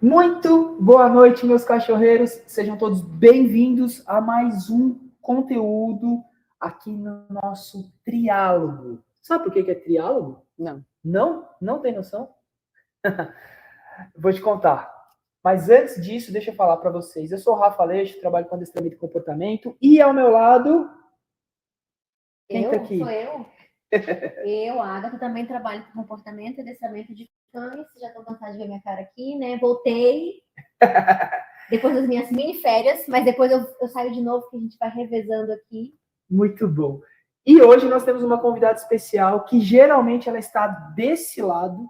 Muito boa noite, meus cachorreiros. Sejam todos bem-vindos a mais um conteúdo aqui no nosso triálogo. Sabe por que é triálogo? Não. Não? Não tem noção? Vou te contar. Mas antes disso, deixa eu falar para vocês. Eu sou o Rafa Aleixo, trabalho com adestramento e comportamento. E ao meu lado... Quem tá aqui? Sou eu. Eu, Agatha, também trabalho com comportamento e adestramento de cães. Já estou cansada de ver minha cara aqui, né? Voltei depois das minhas mini férias, mas depois eu saio de novo, que a gente vai revezando aqui. Muito bom. E hoje nós temos uma convidada especial que geralmente ela está desse lado,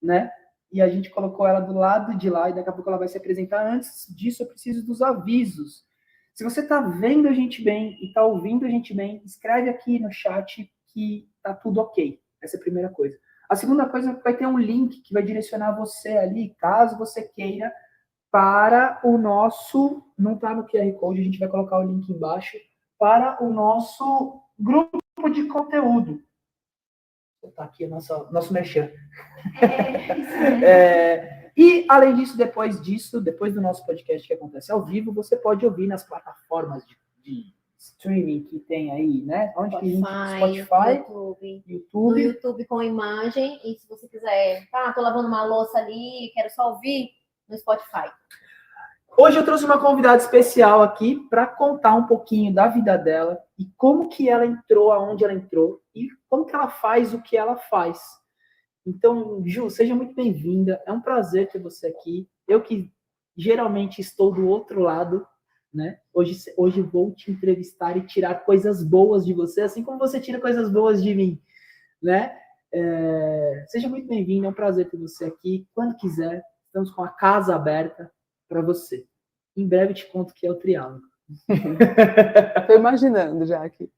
né? E a gente colocou ela do lado de lá e daqui a pouco ela vai se apresentar. Antes disso, eu preciso dos avisos. Se você está vendo a gente bem e está ouvindo a gente bem, escreve aqui no chat que tá tudo ok. Essa é a primeira coisa. A segunda coisa, vai ter um link que vai direcionar você ali, caso você queira, para o nosso... Não está no QR Code, a gente vai colocar o link embaixo, para o nosso grupo de conteúdo. Tá aqui o nosso merchan. E, além disso, depois do nosso podcast que acontece ao vivo, você pode ouvir nas plataformas de streaming que tem aí, né? Onde Spotify, YouTube. No YouTube com imagem. E se você quiser, tô lavando uma louça ali, quero só ouvir, no Spotify. Hoje eu trouxe uma convidada especial aqui para contar um pouquinho da vida dela e como que ela entrou, aonde ela entrou e como que ela faz o que ela faz. Então, Ju, seja muito bem-vinda. É um prazer ter você aqui. Eu que geralmente estou do outro lado, né? Hoje vou te entrevistar e tirar coisas boas de você, assim como você tira coisas boas de mim, né? Seja muito bem-vinda. É um prazer ter você aqui. Quando quiser, estamos com a casa aberta para você. Em breve te conto o que é o triálogo. Estou imaginando já aqui.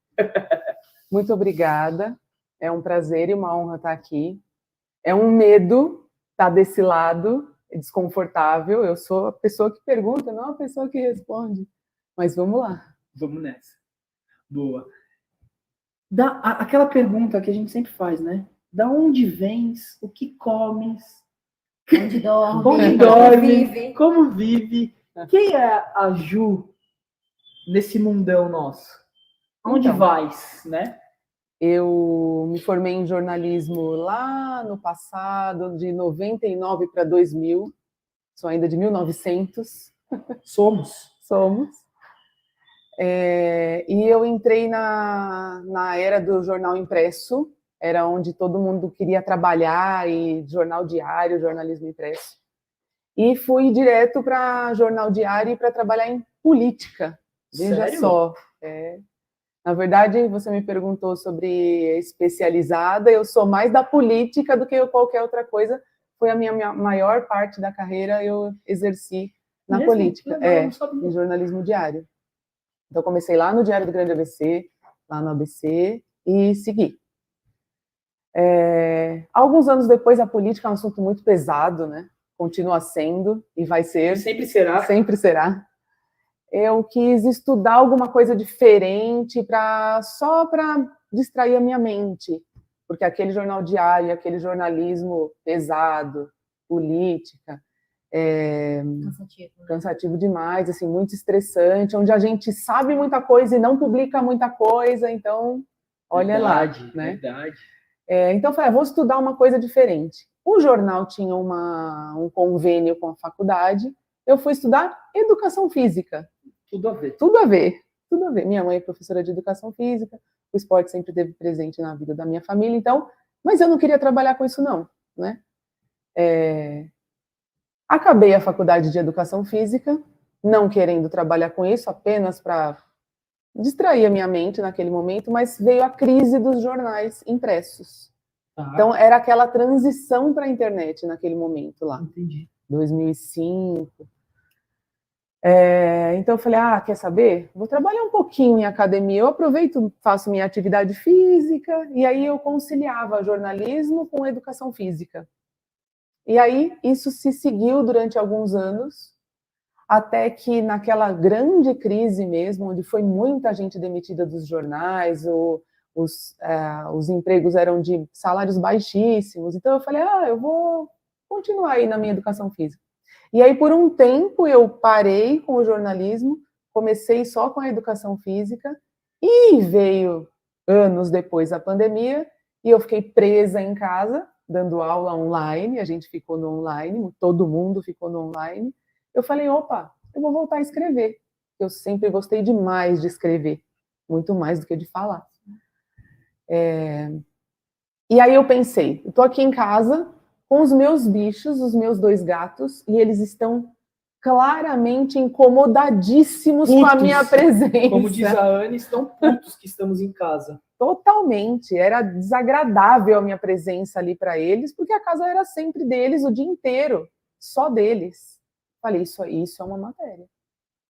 Muito obrigada. É um prazer e uma honra estar aqui. É um medo estar desse lado, é desconfortável. Eu sou a pessoa que pergunta, não a pessoa que responde. Mas vamos lá. Vamos nessa. Boa. Aquela pergunta que a gente sempre faz, né? Da onde vens? O que comes? Onde dorme? Onde dorme? Como vive? Quem é a Ju nesse mundão nosso? Onde vais, né? Eu me formei em jornalismo lá no passado, de 99 para 2000. Sou ainda de 1900. Somos. E eu entrei na era do jornal impresso, era onde todo mundo queria trabalhar, e jornal diário, jornalismo impresso. E fui direto para jornal diário e para trabalhar em política. Veja Sério? só. Na verdade, você me perguntou sobre especializada, eu sou mais da política do que qualquer outra coisa. Foi a minha maior parte da carreira, eu exerci na política, em jornalismo diário. Então, comecei lá no Diário do Grande ABC, lá no ABC, e segui. Alguns anos depois, a política é um assunto muito pesado, né? Continua sendo, e vai ser. Sempre será. Sempre será. Eu quis estudar alguma coisa diferente só para distrair a minha mente, porque aquele jornal diário, aquele jornalismo pesado, política, cansativo demais, assim, muito estressante, onde a gente sabe muita coisa e não publica muita coisa, então, olha verdade, lá, né? Verdade. Então, eu falei, vou estudar uma coisa diferente. O jornal tinha um convênio com a faculdade, eu fui estudar educação física. Tudo a ver. Tudo a ver. Minha mãe é professora de educação física, o esporte sempre esteve presente na vida da minha família, então, mas eu não queria trabalhar com isso não, né? Acabei a faculdade de educação física, não querendo trabalhar com isso, apenas para distrair a minha mente naquele momento, mas veio a crise dos jornais impressos. Então, era aquela transição para a internet naquele momento lá. Entendi. 2005. Então eu falei, quer saber? Vou trabalhar um pouquinho em academia, eu aproveito, faço minha atividade física, e aí eu conciliava jornalismo com educação física. E aí isso se seguiu durante alguns anos, até que naquela grande crise mesmo, onde foi muita gente demitida dos jornais, os empregos eram de salários baixíssimos, então eu falei, eu vou continuar aí na minha educação física. E aí, por um tempo, eu parei com o jornalismo, comecei só com a educação física, e veio, anos depois, a pandemia, e eu fiquei presa em casa, dando aula online, a gente ficou no online, todo mundo ficou no online. Eu falei, opa, eu vou voltar a escrever. Eu sempre gostei demais de escrever, muito mais do que de falar. E aí eu pensei, eu tô aqui em casa com os meus bichos, os meus 2 gatos, e eles estão claramente incomodadíssimos com a minha presença. Como diz a Anne, estão putos que estamos em casa. Totalmente, era desagradável a minha presença ali para eles, porque a casa era sempre deles o dia inteiro, só deles. Falei, isso é uma matéria.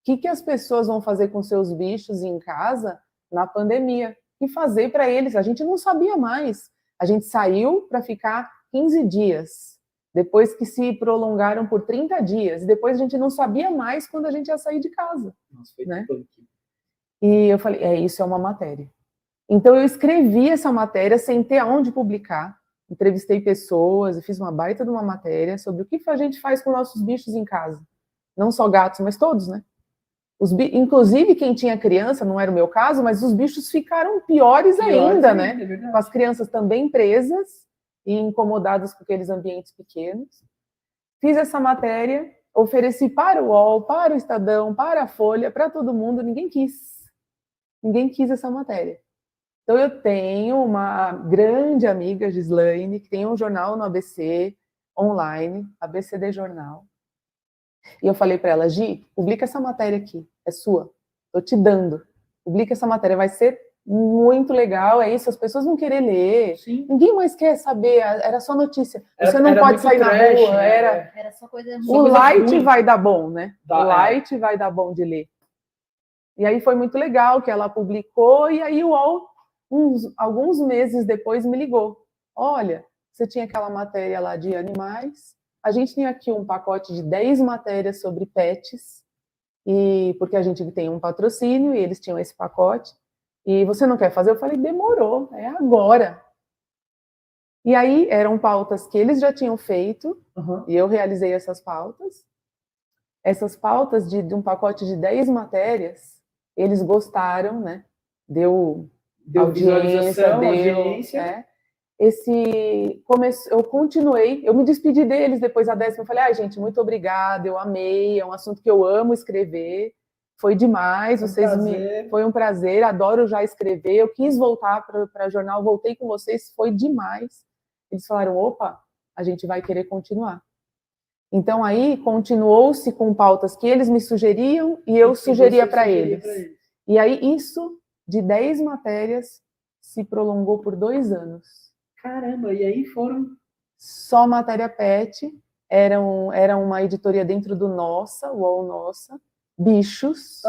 O que as pessoas vão fazer com seus bichos em casa na pandemia? E fazer para eles? A gente não sabia mais. A gente saiu para ficar 15 dias, depois que se prolongaram por 30 dias, depois a gente não sabia mais quando a gente ia sair de casa. Nossa, foi né? punk. E eu falei, isso é uma matéria. Então eu escrevi essa matéria sem ter aonde publicar, entrevistei pessoas, fiz uma baita de uma matéria sobre o que a gente faz com nossos bichos em casa. Não só gatos, mas todos, né? Inclusive, quem tinha criança, não era o meu caso, mas os bichos ficaram piores ainda, né? É com as crianças também presas e incomodadas com aqueles ambientes pequenos. Fiz essa matéria, ofereci para o UOL, para o Estadão, para a Folha, para todo mundo, ninguém quis. Ninguém quis essa matéria. Então, eu tenho uma grande amiga, Gislaine, que tem um jornal no ABC, online, ABCD Jornal. E eu falei para ela, Gi, publica essa matéria aqui, é sua, tô te dando. Publica essa matéria, vai ser muito legal, é isso, as pessoas vão querer ler. Sim. Ninguém mais quer saber, era só notícia. Você não Era pode muito sair trash, na rua, né? Era só coisa O light ruim. vai dar bom, né? Dá, o light vai dar bom de ler. E aí foi muito legal que ela publicou, e aí o UOL, alguns meses depois, me ligou. Olha, você tinha aquela matéria lá de animais, a gente tem aqui um pacote de 10 matérias sobre pets, e porque a gente tem um patrocínio, e eles tinham esse pacote, e você não quer fazer? Eu falei, demorou, é agora. E aí eram pautas que eles já tinham feito, e eu realizei essas pautas. Essas pautas de um pacote de 10 matérias, eles gostaram, né? Deu audiência, audiência. Eu continuei, eu me despedi deles depois da 10ª, eu falei, gente, muito obrigada, eu amei, é um assunto que eu amo escrever, foi demais, foi um prazer, adoro já escrever, eu quis voltar para jornal, voltei com vocês, foi demais. Eles falaram, opa, a gente vai querer continuar. Então aí continuou-se com pautas que eles me sugeriam e eu sugeria para eles. E aí isso, de 10 matérias, se prolongou por 2 anos. Caramba, e aí foram... Só matéria pet, era uma editoria dentro do Nossa, o UOL Nossa, bichos,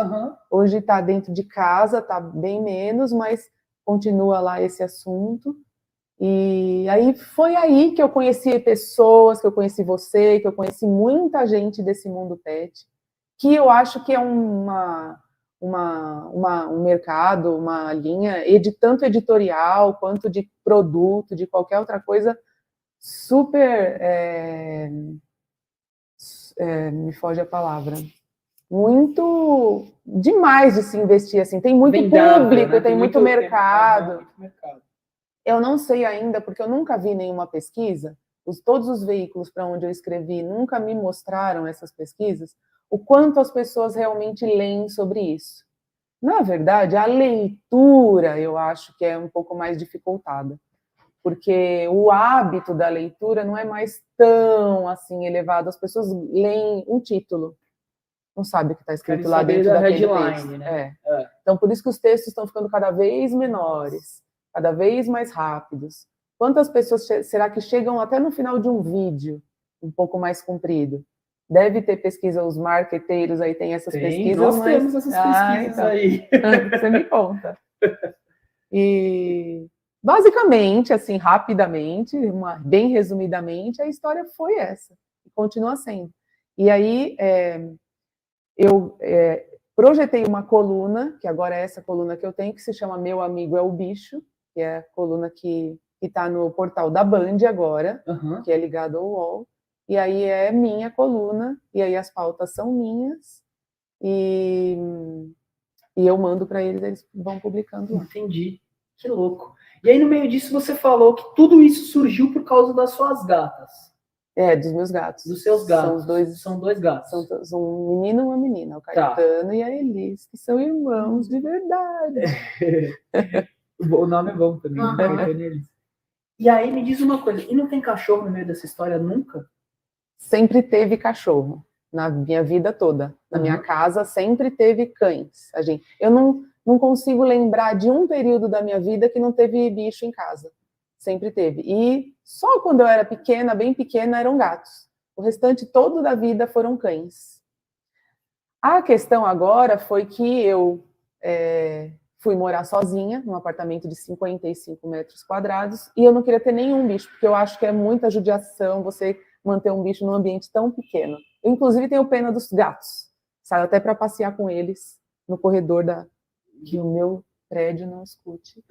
hoje está dentro de casa, está bem menos, mas continua lá esse assunto. E aí foi aí que eu conheci pessoas, que eu conheci você, que eu conheci muita gente desse mundo pet, que eu acho que é um mercado, uma linha, tanto editorial quanto de produto, de qualquer outra coisa, super, me foge a palavra, muito demais de se investir, assim, tem muito público, né? Tem muito mercado. Eu não sei ainda, porque eu nunca vi nenhuma pesquisa, todos os veículos para onde eu escrevi nunca me mostraram essas pesquisas, o quanto as pessoas realmente leem sobre isso. Na verdade, a leitura, eu acho que é um pouco mais dificultada, porque o hábito da leitura não é mais tão assim elevado, as pessoas leem um título, não sabem o que está escrito lá dentro daquele texto. Né? Então, por isso que os textos estão ficando cada vez menores, cada vez mais rápidos. Quantas pessoas será que chegam até no final de um vídeo um pouco mais comprido? Deve ter pesquisa, os marqueteiros aí têm essas pesquisas. Nós temos essas pesquisas então. Aí. Você me conta. E basicamente, assim, rapidamente, bem resumidamente, a história foi essa, e continua sendo. E aí eu projetei uma coluna, que agora é essa coluna que eu tenho, que se chama Meu Amigo é o Bicho, que é a coluna que está no portal da Band agora, que é ligado ao UOL. e aí é minha coluna, e aí as pautas são minhas, e eu mando para eles vão publicando lá. Entendi. Que louco. E aí, no meio disso, você falou que tudo isso surgiu por causa das suas gatas. Dos meus gatos. Dos seus gatos. São dois gatos. São um menino e uma menina, o Caetano e a Elis, que são irmãos de verdade. O nome é bom também, né? Caetano e Elis. E aí, me diz uma coisa, e não tem cachorro no meio dessa história nunca? Sempre teve cachorro, na minha vida toda. Na minha casa sempre teve cães. Eu não consigo lembrar de um período da minha vida que não teve bicho em casa. Sempre teve. E só quando eu era pequena, bem pequena, eram gatos. O restante todo da vida foram cães. A questão agora foi que eu fui morar sozinha, num apartamento de 55 metros quadrados, e eu não queria ter nenhum bicho, porque eu acho que é muita judiação você manter um bicho num ambiente tão pequeno. Eu, inclusive, tenho pena dos gatos. Saio até para passear com eles no corredor que o meu prédio não escute.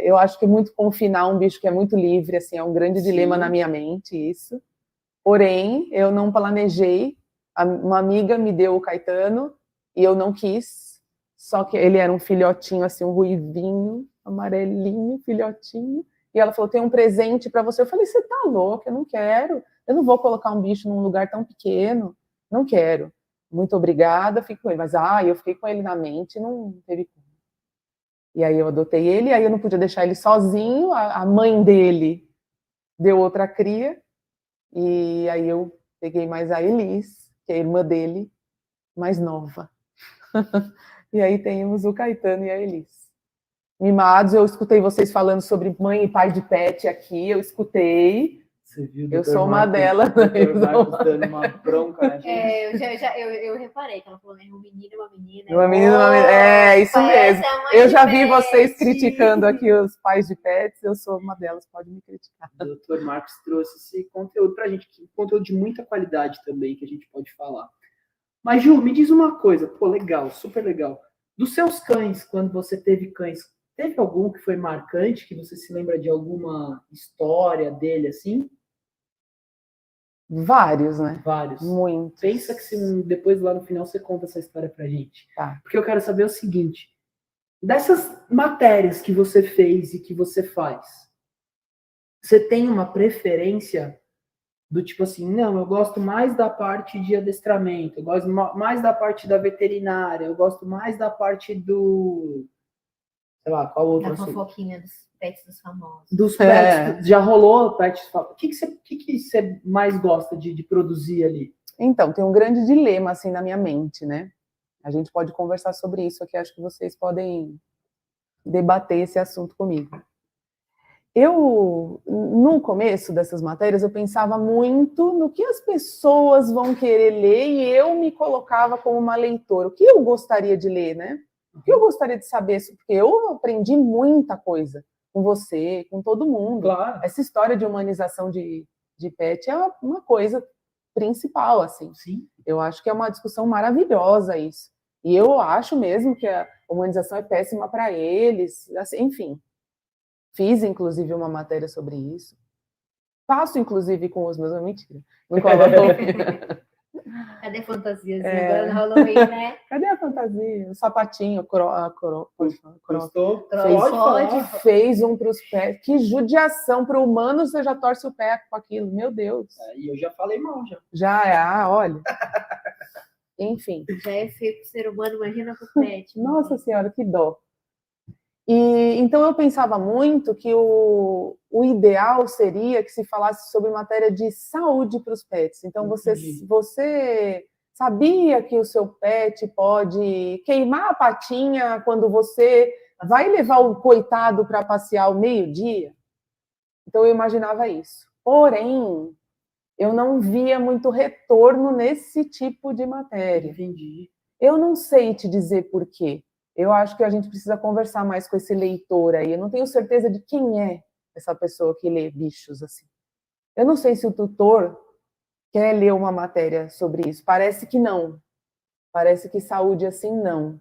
Eu acho que muito confinar um bicho que é muito livre, assim, é um grande dilema na minha mente, isso. Porém, eu não planejei. Uma amiga me deu o Caetano e eu não quis. Só que ele era um filhotinho, assim, um ruivinho, amarelinho, filhotinho. E ela falou, tem um presente para você. Eu falei, você tá louca? Eu não quero. Eu não vou colocar um bicho num lugar tão pequeno. Não quero. Muito obrigada, fico com ele. Mas, eu fiquei com ele na mente, não teve como. E aí eu adotei ele, aí eu não podia deixar ele sozinho. A mãe dele deu outra cria. E aí eu peguei mais a Elis, que é a irmã dele, mais nova. E aí temos o Caetano e a Elis. Mimados, eu escutei vocês falando sobre mãe e pai de pet aqui, eu escutei. Você viu, eu sou uma delas. Dr. Marcos dando uma bronca na gente. Eu reparei que ela falou, né? Um menino e uma menina. Uma menina, isso mesmo. Eu já vi vocês criticando aqui os pais de pets, eu sou uma delas, pode me criticar. O Dr. Marcos trouxe esse conteúdo pra gente, conteúdo de muita qualidade também, que a gente pode falar. Mas, Ju, me diz uma coisa, legal, super legal. Dos seus cães, quando você teve cães, teve algum que foi marcante, que você se lembra de alguma história dele, assim? Vários, né? Vários. Muitos. Pensa que depois lá no final você conta essa história pra gente. Tá. Porque eu quero saber o seguinte, dessas matérias que você fez e que você faz, você tem uma preferência do tipo assim, não, eu gosto mais da parte de adestramento, eu gosto mais da parte da veterinária, eu gosto mais da parte do... sei lá, qual outro? Da fofoquinha dos pets dos famosos. Dos pets, já rolou pets famosos. O que você mais gosta de produzir ali? Então, tem um grande dilema, assim, na minha mente, né? A gente pode conversar sobre isso aqui, acho que vocês podem debater esse assunto comigo. No começo dessas matérias, eu pensava muito no que as pessoas vão querer ler e eu me colocava como uma leitora. O que eu gostaria de ler, né? O que eu gostaria de saber? Porque eu aprendi muita coisa com você, com todo mundo. Claro. Essa história de humanização de pet é uma coisa principal, assim. Sim. Eu acho que é uma discussão maravilhosa isso. E eu acho mesmo que a humanização é péssima para eles, assim, enfim. Fiz, inclusive, uma matéria sobre isso. Faço, inclusive, com os meus... Mentira. Não coloco. Cadê a fantasiazinha agora no Halloween, né? Cadê a fantasia? O sapatinho, fez um para os pés. Que judiação. Para o humano, você já torce o pé com aquilo. Meu Deus. E eu já falei mal, já. Já, olha. Enfim. Já é feio para o ser humano, imagina para o pet. Nossa Senhora, que dó. E então eu pensava muito que o ideal seria que se falasse sobre matéria de saúde para os pets. Então você sabia que o seu pet pode queimar a patinha quando você vai levar o coitado para passear ao meio-dia? Então eu imaginava isso. Porém, eu não via muito retorno nesse tipo de matéria. Entendi. Eu não sei te dizer por quê. Eu acho que a gente precisa conversar mais com esse leitor aí. Eu não tenho certeza de quem é essa pessoa que lê bichos assim. Eu não sei se o tutor quer ler uma matéria sobre isso. Parece que não. Parece que saúde assim não.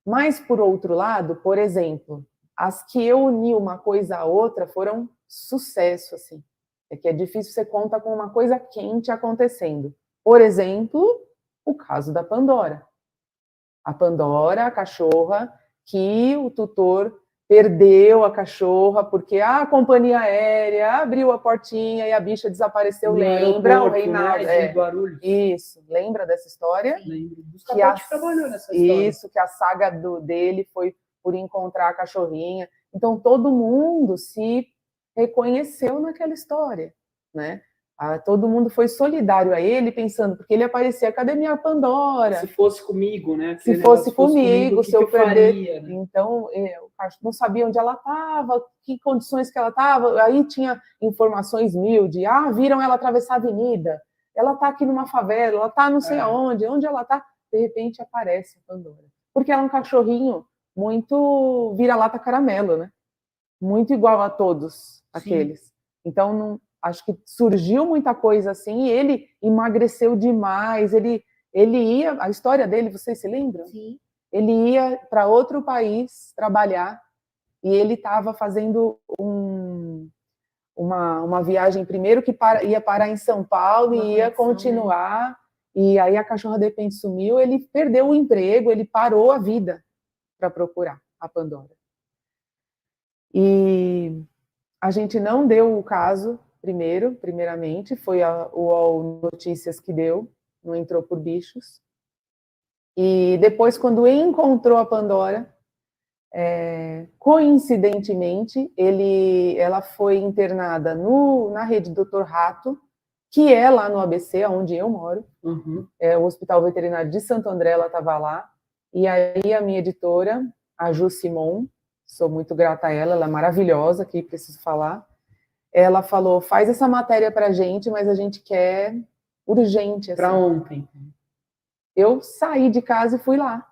Mas, por outro lado, por exemplo, as que eu uni uma coisa à outra foram sucesso, assim. É que é difícil você conta com uma coisa quente acontecendo. Por exemplo, o caso da Pandora. A Pandora, a cachorra, que o tutor perdeu a cachorra porque a companhia aérea abriu a portinha e a bicha desapareceu. Lembra o Reinaldo? Né, de Guarulhos. Isso, lembra dessa história? Lembro. Que a, trabalhou nessa história. isso, que a saga dele foi por encontrar a cachorrinha. Então, todo mundo se reconheceu naquela história, né? Todo mundo foi solidário a ele, pensando, porque ele aparecia, cadê minha Pandora? Se fosse comigo, né? Se fosse comigo, se eu perder... faria, né? Então, não sabia onde ela estava, que condições que ela estava. Aí tinha informações mil de, viram ela atravessar a avenida, ela está aqui numa favela, ela está não sei aonde, onde ela está? De repente aparece a Pandora. Porque ela é um cachorrinho muito vira-lata caramelo, né? Muito igual a todos aqueles. Então, não, acho que surgiu muita coisa assim, e ele emagreceu demais, ele ia, a história dele, vocês se lembram? Sim. Ele ia para outro país trabalhar, e ele estava fazendo uma viagem primeiro que ia parar em São Paulo e ia continuar, e aí a cachorra de repente sumiu, ele perdeu o emprego, ele parou a vida para procurar a Pandora. E a gente não deu o caso primeiramente, foi o UOL Notícias que deu, não entrou por bichos. E depois, quando encontrou a Pandora, coincidentemente, ela foi internada na rede Dr. Rato, que é lá no ABC, onde eu moro, o Hospital Veterinário de Santo André, ela estava lá, e aí a minha editora, a Ju Simon, sou muito grata a ela é maravilhosa, que preciso falar, ela falou, faz essa matéria pra gente, mas a gente quer urgente. Para ontem. Eu saí de casa e fui lá,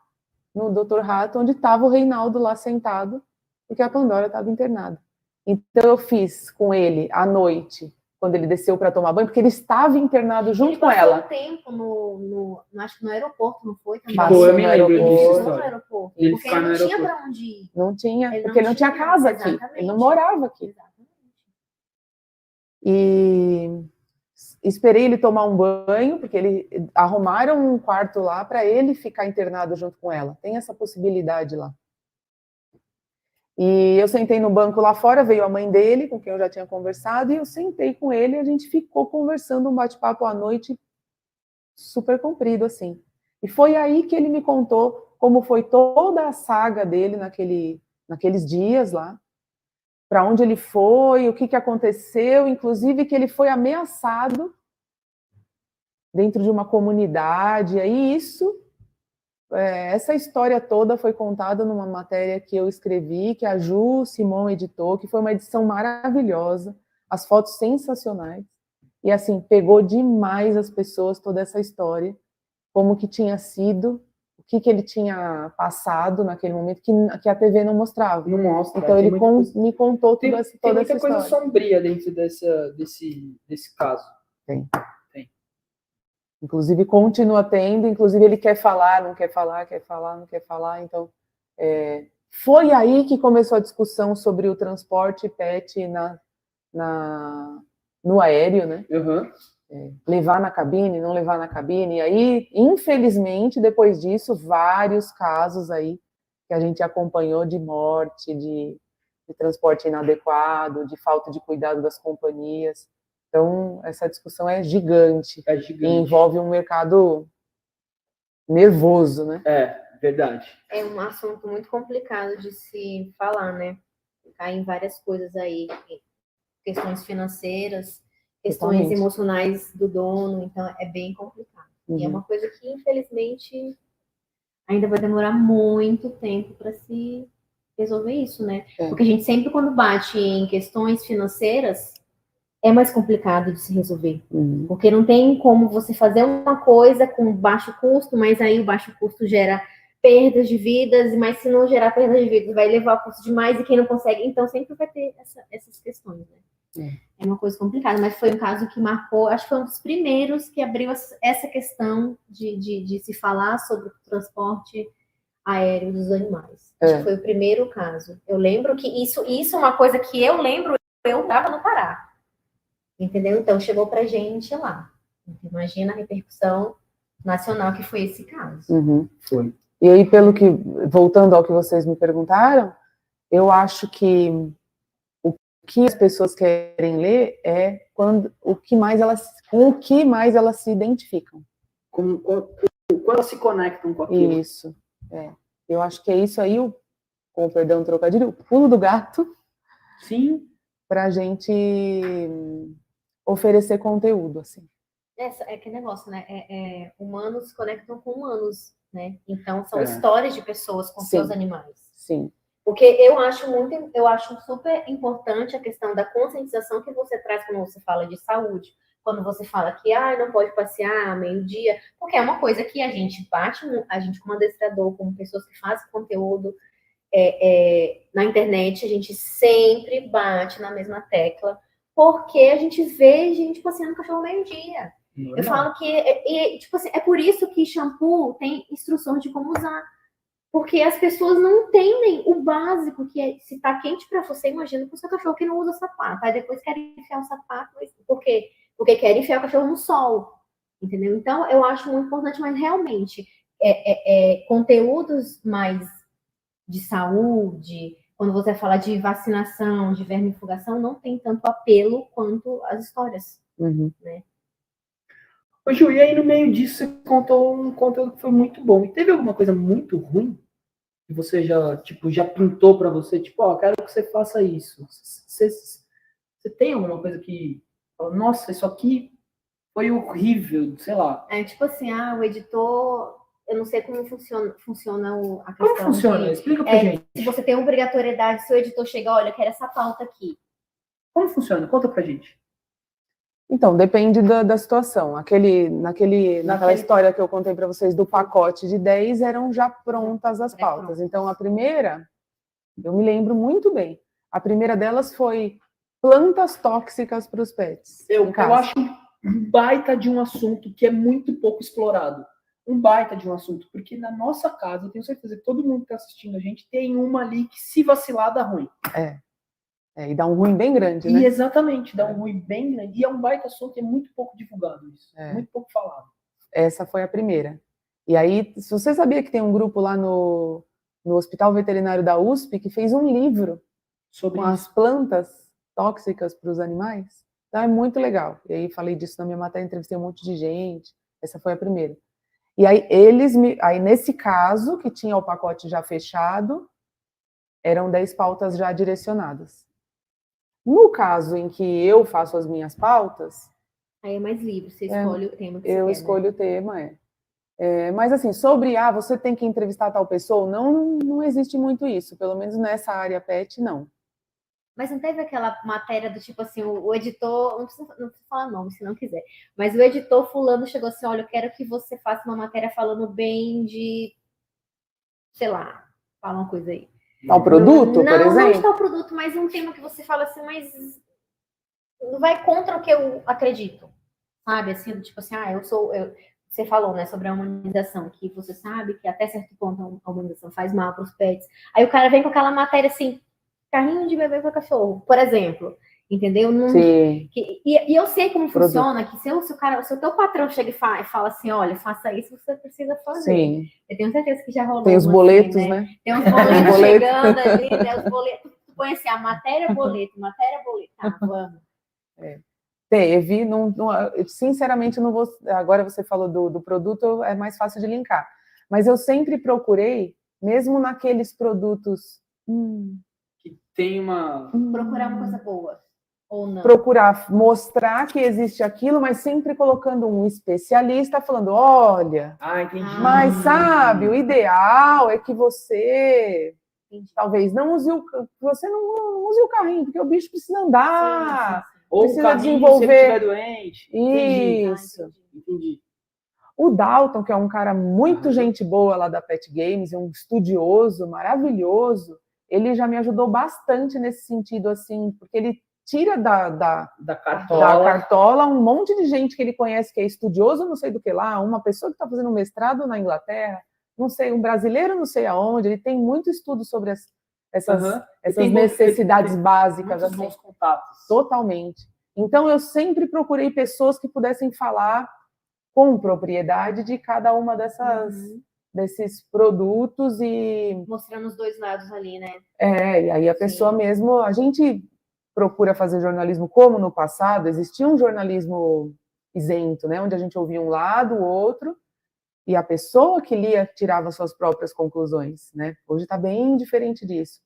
no Dr. Rato, onde estava o Reinaldo lá sentado, porque a Pandora estava internada. Então eu fiz com ele à noite, quando ele desceu para tomar banho, porque ele estava internado junto com ela. Ele passou um tempo acho que no aeroporto, não foi? Eu me lembro disso. No aeroporto. Ele porque ele não tinha para onde ir. Não tinha, porque ele não tinha casa aqui. Exatamente. Ele não morava aqui. Exatamente. E esperei ele tomar um banho, porque arrumaram um quarto lá para ele ficar internado junto com ela. Tem essa possibilidade lá. E eu sentei no banco lá fora, veio a mãe dele, com quem eu já tinha conversado, e eu sentei com ele e a gente ficou conversando um bate-papo à noite super comprido, assim. E foi aí que ele me contou como foi toda a saga dele naqueles dias lá, para onde ele foi, o que aconteceu, inclusive que ele foi ameaçado dentro de uma comunidade. Aí essa história toda foi contada numa matéria que eu escrevi, que a Ju Simon editou, que foi uma edição maravilhosa, as fotos sensacionais, e assim, pegou demais as pessoas toda essa história, como que tinha sido, o que ele tinha passado naquele momento, que a TV não mostrava. Não mostra. Então ele me contou toda essa história. Tem muita coisa sombria dentro desse caso. Tem. Inclusive continua tendo, inclusive ele quer falar, não quer falar, quer falar, não quer falar. Então, foi aí que começou a discussão sobre o transporte pet no aéreo, né? Levar na cabine, não levar na cabine. E aí, infelizmente, depois disso, vários casos aí que a gente acompanhou de morte, de transporte inadequado, de falta de cuidado das companhias. Então, essa discussão é gigante. E envolve um mercado nervoso, né? Verdade. É um assunto muito complicado de se falar, né? Cai em várias coisas aí. Questões financeiras, questões emocionais do dono. Então, é bem complicado. E é uma coisa que, infelizmente, ainda vai demorar muito tempo para se resolver isso, né? Porque a gente sempre, quando bate em questões financeiras, é mais complicado de se resolver. Porque não tem como você fazer uma coisa com baixo custo, mas aí o baixo custo gera perdas de vidas, mas se não gerar perdas de vidas, vai levar o custo demais e quem não consegue, então sempre vai ter essas questões, né? É uma coisa complicada, mas foi um caso que marcou, acho que foi um dos primeiros que abriu essa questão de se falar sobre o transporte aéreo dos animais. Acho que foi o primeiro caso. Eu lembro que isso é uma coisa que eu lembro eu estava no Pará. Entendeu? Então, chegou pra gente lá. Imagina a repercussão nacional que foi esse caso. Uhum. Foi. E aí, voltando ao que vocês me perguntaram, eu acho que o que as pessoas querem ler é com o que mais elas se identificam. Quando elas se conectam com aquilo. Isso. Eu acho que é isso aí, com perdão, trocadilho, o pulo do gato. Sim. Pra gente oferecer conteúdo, assim. É que negócio, né? Humanos se conectam com humanos, né? Então, são histórias de pessoas com seus animais. Sim. Porque eu acho super importante a questão da conscientização que você traz quando você fala de saúde, quando você fala que não pode passear meio-dia, porque é uma coisa que a gente como adestrador, como pessoas que fazem conteúdo na internet, a gente sempre bate na mesma tecla, porque a gente vê gente passeando cachorro meio-dia. Eu falo que, tipo assim, é por isso que shampoo tem instruções de como usar. Porque as pessoas não entendem o básico, que é, se tá quente para você, imagina com o seu cachorro que não usa sapato. Aí depois querem enfiar o sapato, por quê? Porque querem enfiar o cachorro no sol. Entendeu? Então, eu acho muito importante, mas realmente, conteúdos mais de saúde, quando você fala de vacinação, de vermifugação, não tem tanto apelo quanto as histórias. Uhum. Né? Ô, Ju, e aí no meio disso você contou um conteúdo que foi muito bom. E teve alguma coisa muito ruim que você já pintou para você? Tipo, quero que você faça isso. Você tem alguma coisa que... Nossa, isso aqui foi horrível, sei lá. Tipo assim, o editor... Eu não sei como funciona a questão. Como funciona? Explica pra gente. Se você tem obrigatoriedade, se o editor chega, olha, eu quero essa pauta aqui. Como funciona? Conta pra gente. Então, depende da situação. Naquela história que eu contei para vocês do pacote de 10, eram já prontas as pautas. Então, a primeira, eu me lembro muito bem. A primeira delas foi plantas tóxicas para os pets. Eu acho um baita de um assunto que é muito pouco explorado. Um baita de um assunto. Porque na nossa casa, eu tenho certeza que todo mundo que está assistindo a gente tem uma ali que, se vacilar, dá ruim. E dá um ruim bem grande, né? E exatamente, dá um ruim bem grande. E é um baita assunto que é muito pouco divulgado isso. Muito pouco falado. Essa foi a primeira. E aí, se você sabia que tem um grupo lá no Hospital Veterinário da USP que fez um livro sobre as plantas tóxicas para os animais? Então é muito legal. E aí falei disso na minha matéria, entrevistei um monte de gente. Essa foi a primeira. E aí aí nesse caso, que tinha o pacote já fechado, eram 10 pautas já direcionadas. No caso em que eu faço as minhas pautas... Aí é mais livre, você escolhe o tema que você quer. Eu escolho o tema, mas assim, sobre, você tem que entrevistar tal pessoa, não existe muito isso, pelo menos nessa área pet, não. Mas não teve aquela matéria do tipo assim, o editor, não precisa falar nome se não quiser, mas o editor fulano chegou assim, olha, eu quero que você faça uma matéria falando bem de, sei lá, fala uma coisa aí. Tal produto, por exemplo? Não de tal produto, mas um tema que você fala assim, mas não vai contra o que eu acredito, sabe? Assim, tipo assim, você falou, né, sobre a humanização, que você sabe que até certo ponto a humanização faz mal para os pets. Aí o cara vem com aquela matéria assim, carrinho de bebê para cachorro, por exemplo, entendeu? Sim. E eu sei como funciona, que se o teu patrão chega e fala assim, olha, faça isso, você precisa fazer. Sim. Eu tenho certeza que já rolou. Tem os boletos, né? Tem uns boletos chegando ali, né? Os boletos, tu põe assim, a matéria boleto, tá, vamos. Teve, sinceramente, não vou. Agora você falou do produto, é mais fácil de linkar. Mas eu sempre procurei, mesmo naqueles produtos. Que tem uma. Procurar uma coisa boa. Ou não. Procurar mostrar que existe aquilo, mas sempre colocando um especialista falando: olha, entendi. Mas sabe, o ideal é que você. Talvez não use o carrinho, porque o bicho precisa andar. Sim. Ou precisa desenvolver. Se ele estiver doente. Isso. Entendi. O Dalton, que é um cara muito gente boa lá da Pet Games, um estudioso maravilhoso, ele já me ajudou bastante nesse sentido, assim, porque ele tira da cartola um monte de gente que ele conhece que é estudioso, não sei do que lá, uma pessoa que está fazendo mestrado na Inglaterra, não sei, um brasileiro não sei aonde, ele tem muito estudo sobre essas E tem necessidades tem básicas. muitos Assim, bons contatos. totalmente. Então, eu sempre procurei pessoas que pudessem falar com propriedade de cada uma desses produtos e... Mostrando os dois lados ali, né? e aí a pessoa mesmo... A gente procura fazer jornalismo como no passado, existia um jornalismo isento, né? Onde a gente ouvia um lado, o outro, e a pessoa que lia tirava suas próprias conclusões, né? Hoje está bem diferente disso.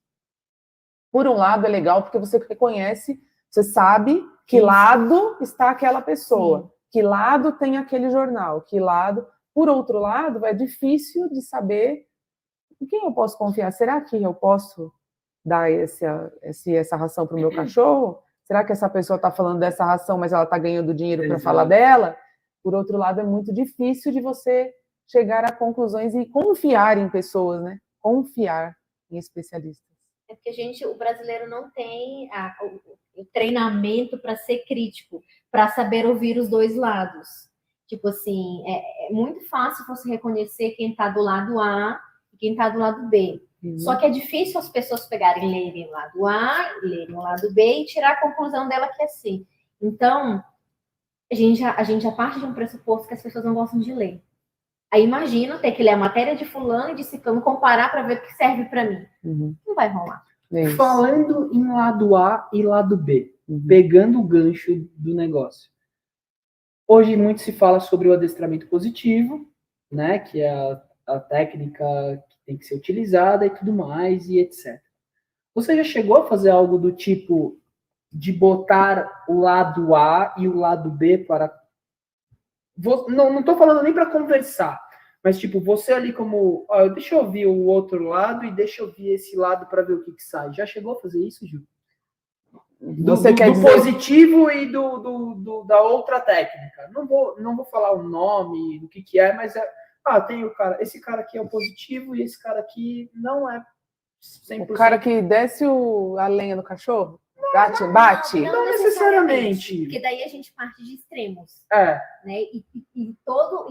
Por um lado, é legal porque você reconhece, você sabe que lado está aquela pessoa, que lado tem aquele jornal, que lado... Por outro lado, é difícil de saber em quem eu posso confiar. Será que eu posso dar essa ração para o meu cachorro? Será que essa pessoa está falando dessa ração, mas ela está ganhando dinheiro para falar dela? Por outro lado, é muito difícil de você chegar a conclusões e confiar em pessoas, né? Confiar em especialistas. É porque o brasileiro não tem o treinamento para ser crítico, para saber ouvir os dois lados. Tipo assim, é muito fácil você reconhecer quem está do lado A e quem está do lado B. Só que é difícil as pessoas pegarem, lerem o lado A, lerem o lado B e tirar a conclusão dela que é assim. Então, a gente já parte de um pressuposto que as pessoas não gostam de ler. Aí imagina ter que ler a matéria de fulano e de ciclano, comparar para ver o que serve para mim. Não vai rolar. Falando em lado A e lado B, pegando o gancho do negócio. Hoje muito se fala sobre o adestramento positivo, né, que é a técnica que tem que ser utilizada e tudo mais, e etc. Você já chegou a fazer algo do tipo de botar o lado A e o lado B para... Não estou falando nem para conversar, mas tipo, você ali como... deixa eu ouvir o outro lado e deixa eu ouvir esse lado para ver o que sai. Já chegou a fazer isso, Gil? Do positivo e da outra técnica. Não vou falar o nome, do que é, mas tem esse cara aqui é o positivo e esse cara aqui não é 100%. O cara que desce a lenha no cachorro? Bate? Não necessariamente. Porque daí a gente parte de extremos. Né? E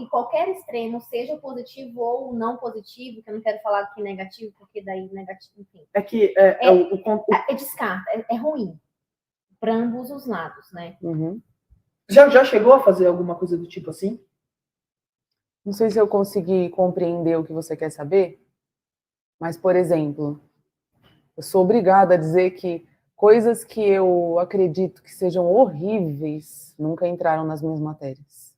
qualquer extremo, seja positivo ou não positivo, que eu não quero falar que é negativo, porque daí negativo, enfim. É que descarta, é ruim. Para ambos os lados, né? Já chegou a fazer alguma coisa do tipo assim? Não sei se eu consegui compreender o que você quer saber, mas, por exemplo, eu sou obrigada a dizer que coisas que eu acredito que sejam horríveis nunca entraram nas minhas matérias.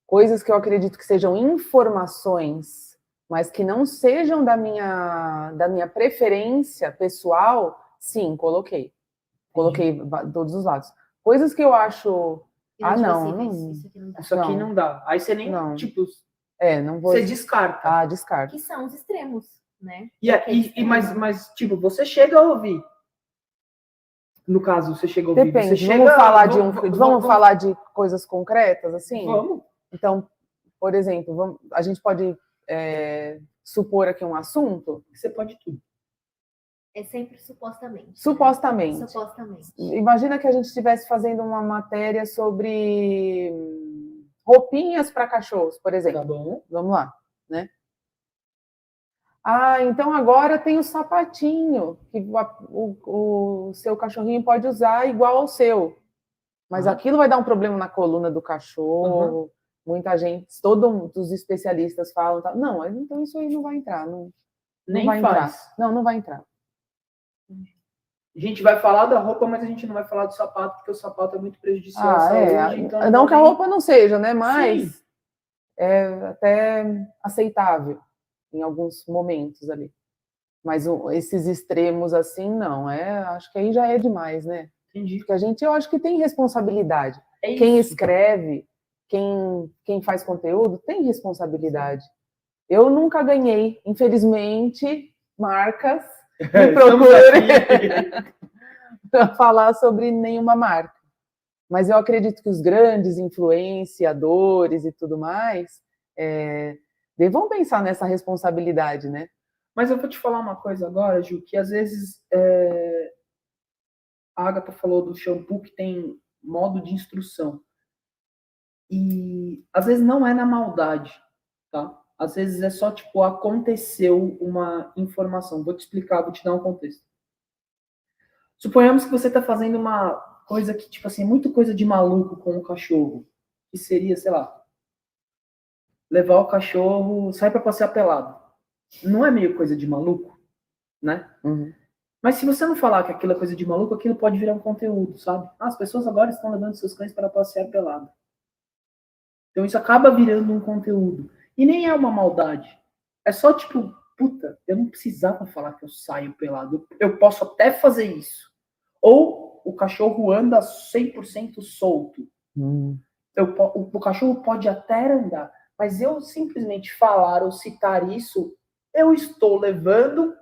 Coisas que eu acredito que sejam informações, mas que não sejam da minha preferência pessoal, sim, coloquei. Coloquei todos os lados. Coisas que eu acho... Isso aqui não dá. Aí você nem, tipo... não vou... Você descarta. Descarta. Que são os extremos, né? Mas, tipo, você chega a ouvir. No caso, você chega a ouvir. Depende. Vamos falar de coisas concretas, assim? Vamos. Então, por exemplo, a gente pode supor aqui um assunto? Você pode tudo. É sempre supostamente. Supostamente. Né? Supostamente. Imagina que a gente estivesse fazendo uma matéria sobre roupinhas para cachorros, por exemplo. Tá bom. Vamos lá, né? Então agora tem o sapatinho, que o seu cachorrinho pode usar igual ao seu. Mas aquilo vai dar um problema na coluna do cachorro. Muita gente, todos os especialistas falam, não, então isso aí não vai entrar. Não vai entrar. Não vai entrar. A gente vai falar da roupa, mas a gente não vai falar do sapato, porque o sapato é muito prejudicial à saúde. Então não que a roupa não seja, né? Mas é até aceitável em alguns momentos ali. Mas esses extremos assim, não. Acho que aí já é demais, né? Entendi. Porque eu acho que tem responsabilidade. Quem escreve, quem faz conteúdo, tem responsabilidade. Eu nunca ganhei, infelizmente, marcas me procurem para falar sobre nenhuma marca. Mas eu acredito que os grandes influenciadores e tudo mais devam pensar nessa responsabilidade, né? Mas eu vou te falar uma coisa agora, Ju, que às vezes a Agatha falou do shampoo que tem modo de instrução. E às vezes não é na maldade, tá? Às vezes é só, tipo, aconteceu uma informação. Vou te explicar, vou te dar um contexto. Suponhamos que você está fazendo uma coisa que, tipo assim, muito coisa de maluco com o cachorro. Que seria, sei lá, levar o cachorro, sair para passear pelado. Não é meio coisa de maluco, né? Uhum. Mas se você não falar que aquilo é coisa de maluco, aquilo pode virar um conteúdo, sabe? As pessoas agora estão levando seus cães para passear pelado. Então isso acaba virando um conteúdo. E nem é uma maldade. É só tipo, puta, eu não precisava falar que eu saio pelado. Eu posso até fazer isso. Ou o cachorro anda 100% solto. O cachorro pode até andar, mas eu simplesmente falar ou citar isso, eu estou levando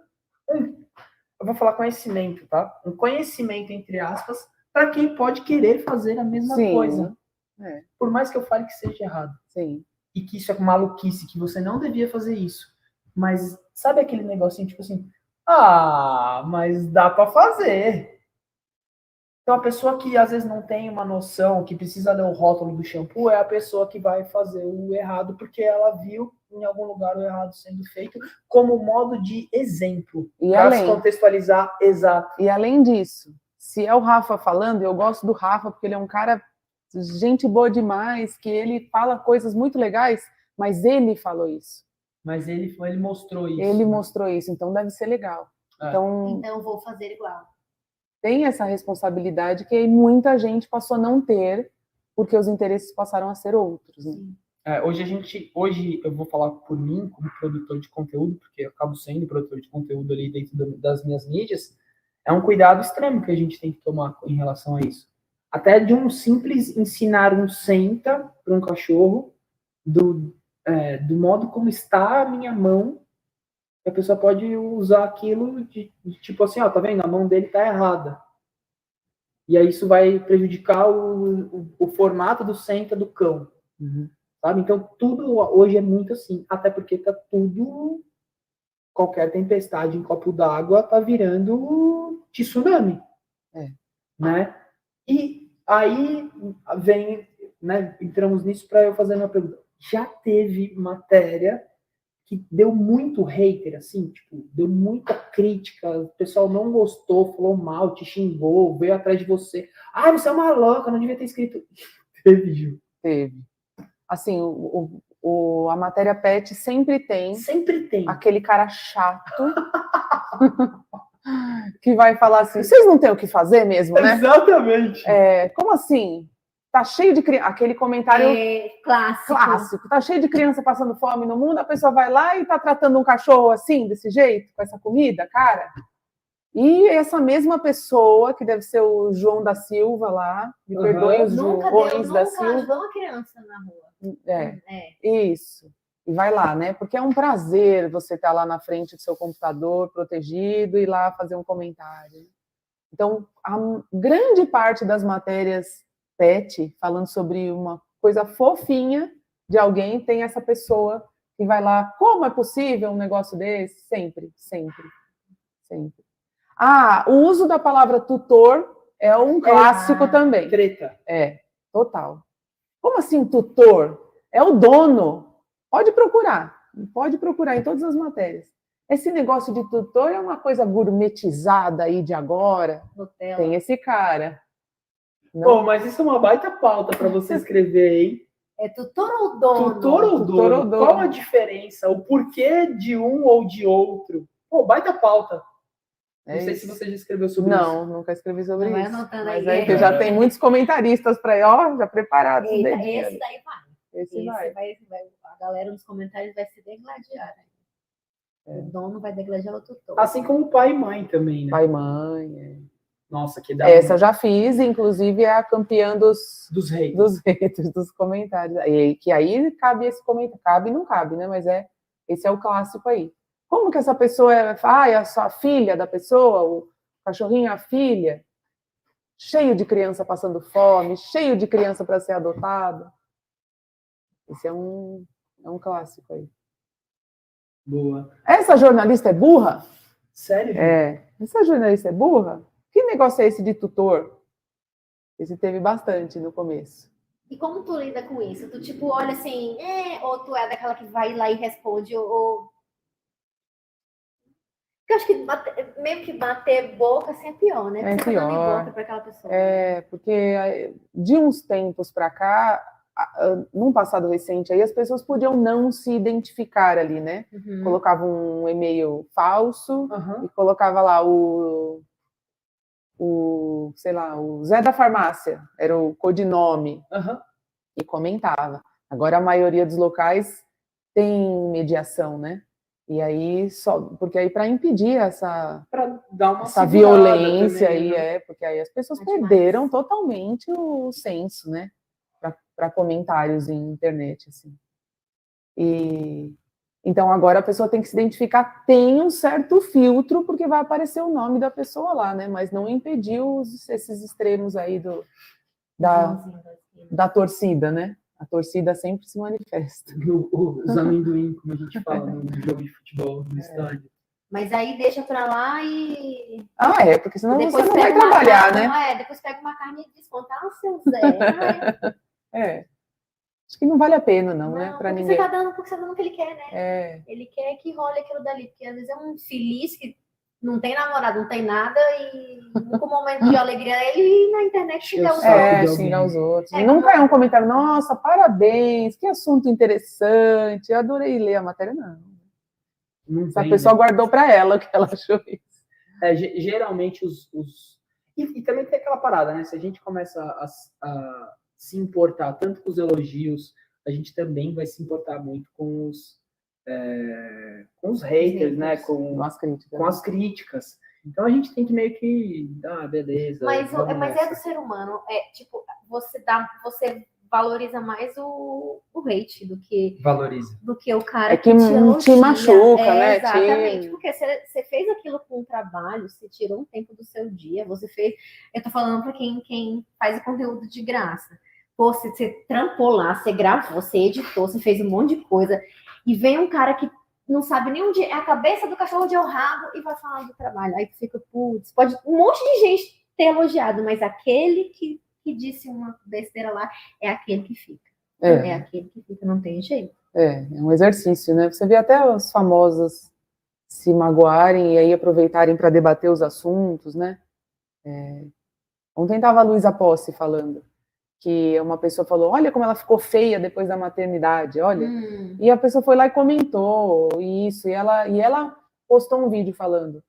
eu vou falar conhecimento, tá? Um conhecimento, entre aspas, para quem pode querer fazer a mesma Sim. coisa. É. Por mais que eu fale que seja errado. Sim. E que isso é maluquice, que você não devia fazer isso. Mas sabe aquele negocinho, tipo assim, mas dá para fazer. Então a pessoa que às vezes não tem uma noção, que precisa ler o rótulo do shampoo, é a pessoa que vai fazer o errado, porque ela viu em algum lugar o errado sendo feito, como modo de exemplo. Para se contextualizar, exato. E além disso, se é o Rafa falando, eu gosto do Rafa, porque ele é um cara, gente boa demais, que ele fala coisas muito legais, mas ele falou isso. Mas ele mostrou isso. Ele mostrou isso, então deve ser legal. É. Então eu vou fazer igual. Tem essa responsabilidade que muita gente passou a não ter, porque os interesses passaram a ser outros. Né? Hoje eu vou falar por mim, como produtor de conteúdo, porque eu acabo sendo produtor de conteúdo ali dentro das minhas mídias, é um cuidado extremo que a gente tem que tomar em relação a isso. Até de um simples ensinar um senta para um cachorro, do modo como está a minha mão, a pessoa pode usar aquilo de tipo assim, ó, tá vendo? A mão dele tá errada. E aí isso vai prejudicar o formato do senta do cão. Uhum. Sabe? Então tudo hoje é muito assim. Até porque tá tudo... Qualquer tempestade em copo d'água tá virando tsunami. Né? E aí vem... Né, entramos nisso para eu fazer uma pergunta. Já teve matéria que deu muito hater, assim, tipo, deu muita crítica, o pessoal não gostou, falou mal, te xingou, veio atrás de você. Você é uma louca, não devia ter escrito. Teve, Ju. Teve. Assim, a matéria pet sempre tem aquele cara chato que vai falar assim, vocês não têm o que fazer mesmo, né? Exatamente. Como assim? Tá cheio de criança, aquele comentário clássico. Tá cheio de criança passando fome no mundo, a pessoa vai lá e tá tratando um cachorro assim, desse jeito, com essa comida, cara. E essa mesma pessoa, que deve ser o João da Silva lá, me perdoem os Joões da Silva. Nunca ajudou uma criança na rua. Isso. E vai lá, né? Porque é um prazer você estar lá na frente do seu computador, protegido, e ir lá fazer um comentário. Então, a grande parte das matérias pet, falando sobre uma coisa fofinha de alguém, tem essa pessoa que vai lá, como é possível um negócio desse? Sempre. O uso da palavra tutor é um clássico também. Treta. Total. Como assim tutor? É o dono. Pode procurar em todas as matérias. Esse negócio de tutor é uma coisa gourmetizada aí de agora. Nutella. Tem esse cara. Mas isso é uma baita pauta para você escrever, hein? É tutor ou dono? Tutor ou dono? Qual a diferença? O porquê de um ou de outro? Baita pauta. Não sei se você já escreveu sobre isso. Não, nunca escrevi sobre isso. Mas aí que já tem muitos comentaristas para aí, já preparados. Esse daí vai. Esse vai. A galera nos comentários vai se degladiar. O dono vai degladiar o tutor. Assim como pai e mãe também, né? Pai e mãe, Nossa, que dá. Essa eu já fiz, inclusive é a campeã dos haters, dos comentários. E que aí cabe esse comentário. Cabe e não cabe, né? Mas esse é o clássico aí. Como que essa pessoa é a sua filha da pessoa, o cachorrinho, a filha, cheio de criança passando fome, cheio de criança para ser adotado. Esse é um clássico aí. Boa. Essa jornalista é burra? Sério? Essa jornalista é burra? Que negócio é esse de tutor? Esse teve bastante no começo. E como tu lida com isso? Tu, tipo, olha assim, ou tu é daquela que vai lá e responde, ou... Porque eu acho que meio que bater boca assim é pior, né? É Porque você tá dando pior. ibope pra aquela pessoa. Porque de uns tempos para cá, num passado recente, aí as pessoas podiam não se identificar ali, né? Uhum. Colocavam um e-mail falso Aham. e colocava lá sei lá, o Zé da Farmácia, era o codinome, Aham. e comentava. Agora a maioria dos locais tem mediação, né? E aí porque aí para impedir essa Pra dar uma essa segurada violência também, aí né? porque aí as pessoas É demais. perderam totalmente o senso, né? Para comentários em internet, assim. E então agora a pessoa tem que se identificar, tem um certo filtro, porque vai aparecer o nome da pessoa lá, né? Mas não impediu esses extremos aí da torcida, né? A torcida sempre se manifesta. Os amendoim, como a gente fala no jogo de futebol, no estádio. Mas aí deixa pra lá e... Porque senão depois você não vai pega uma trabalhar, carne, né? depois pega uma carne e desconta. Seu Zé. Acho que não vale a pena, não, né? Para porque ninguém. porque você tá dando o que ele quer, né? Ele quer que role aquilo dali, porque às vezes é um feliz que não tem namorado, não tem nada, e no momento de alegria ele na internet xingar os outros. Xingar os outros. Nunca é um comentário, nossa, parabéns, que assunto interessante, eu adorei ler a matéria, não. Essa pessoa guardou para ela o que ela achou isso. Geralmente E também tem aquela parada, né? Se a gente começa a se importar tanto com os elogios, a gente também vai se importar muito com os haters, né? Com as críticas. Então a gente tem que meio que beleza. Mas é do ser humano. Tipo, você valoriza mais o hate do que o cara que te machuca, né? Exatamente, porque você fez aquilo com um trabalho, você tirou um tempo do seu dia, você fez. Eu tô falando para quem faz o conteúdo de graça. Você trampou lá, você gravou, você editou, você fez um monte de coisa, e vem um cara que não sabe nem onde é a cabeça do cachorro, onde é o rabo, e vai falar do trabalho. Aí fica, putz, pode um monte de gente ter elogiado, mas aquele que disse uma besteira lá é aquele que fica. É aquele que fica, não tem jeito. É um exercício, né? Você vê até os famosos se magoarem e aí aproveitarem para debater os assuntos, né? Ontem estava a Luísa Posse falando que uma pessoa falou, olha como ela ficou feia depois da maternidade, olha. E a pessoa foi lá e comentou isso, e ela postou um vídeo falando,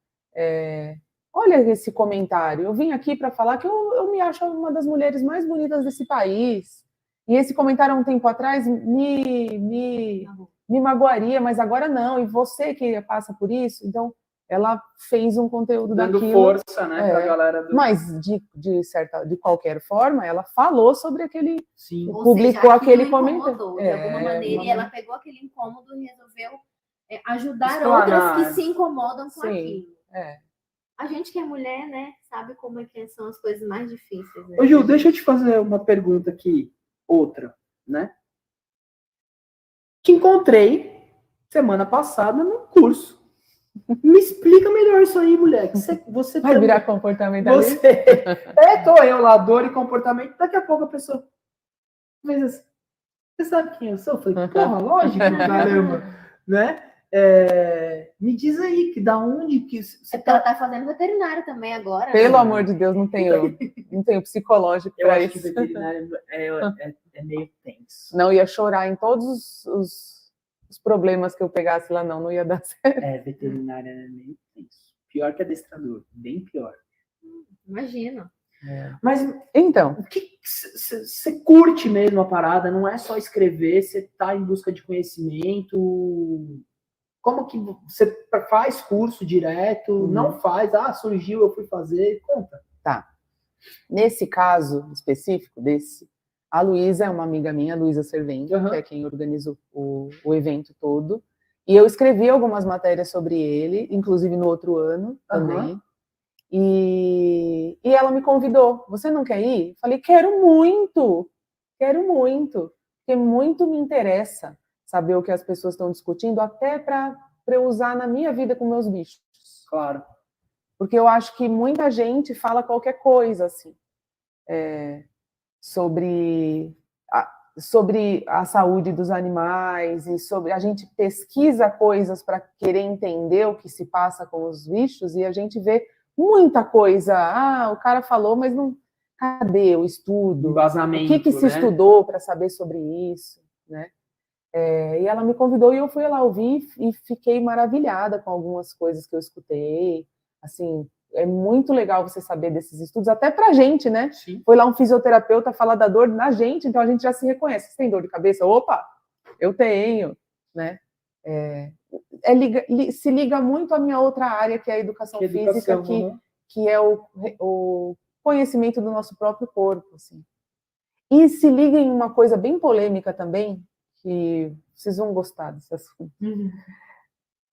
olha esse comentário, eu vim aqui para falar que eu me acho uma das mulheres mais bonitas desse país, e esse comentário há um tempo atrás me magoaria, mas agora não, e você que passa por isso, então ela fez um conteúdo dando daquilo, força, né, pra galera mas de qualquer forma ela falou sobre aquele, Sim. publicou aquele comentário de alguma maneira, e ela pegou aquele incômodo e resolveu ajudar outras que se incomodam com aquilo. A gente que é mulher, né, sabe como é que são as coisas mais difíceis. Né? Ô, Gil, deixa eu te fazer uma pergunta aqui, outra, né? Te encontrei semana passada no curso. Me explica melhor isso aí, mulher. Você vai virar comportamentalista? Tô eu lá, dor e comportamento. Daqui a pouco a pessoa fez assim. Você sabe quem eu sou? Eu falei, porra, lógico, caramba, né? Me diz aí, que da onde que você ela tá fazendo veterinário também agora. Pelo amor de Deus, não tenho psicológico para isso. Eu acho que veterinário é meio tenso. Não, ia chorar em todos os problemas que eu pegasse lá, não ia dar certo. Veterinária é meio tenso. Pior que adestrador, bem pior. Imagino. Mas, então, você curte mesmo a parada, não é só escrever, você tá em busca de conhecimento. Como que você faz curso direto? Não faz? Surgiu, eu fui fazer. Conta. Tá. Nesse caso específico a Luísa é uma amiga minha, a Luísa Servente, que é quem organiza o evento todo. E eu escrevi algumas matérias sobre ele, inclusive no outro ano também. E ela me convidou. Você não quer ir? Falei, quero muito, porque muito me interessa saber o que as pessoas estão discutindo, até para eu usar na minha vida com meus bichos. Claro. Porque eu acho que muita gente fala qualquer coisa, assim, sobre... sobre a saúde dos animais e sobre a gente pesquisa coisas para querer entender o que se passa com os bichos e a gente vê muita coisa. Ah, o cara falou, mas não. Cadê o estudo? Embasamento, O que se estudou para saber sobre isso, né? E ela me convidou e eu fui lá ouvir e fiquei maravilhada com algumas coisas que eu escutei. Assim, é muito legal você saber desses estudos, até pra gente, né? Sim. Foi lá um fisioterapeuta falar da dor na gente, então a gente já se reconhece. Você tem dor de cabeça? Opa, eu tenho, né? Se liga muito à minha outra área, que é a educação física, que é o conhecimento do nosso próprio corpo, assim. E se liga em uma coisa bem polêmica também, que vocês vão gostar desse assunto.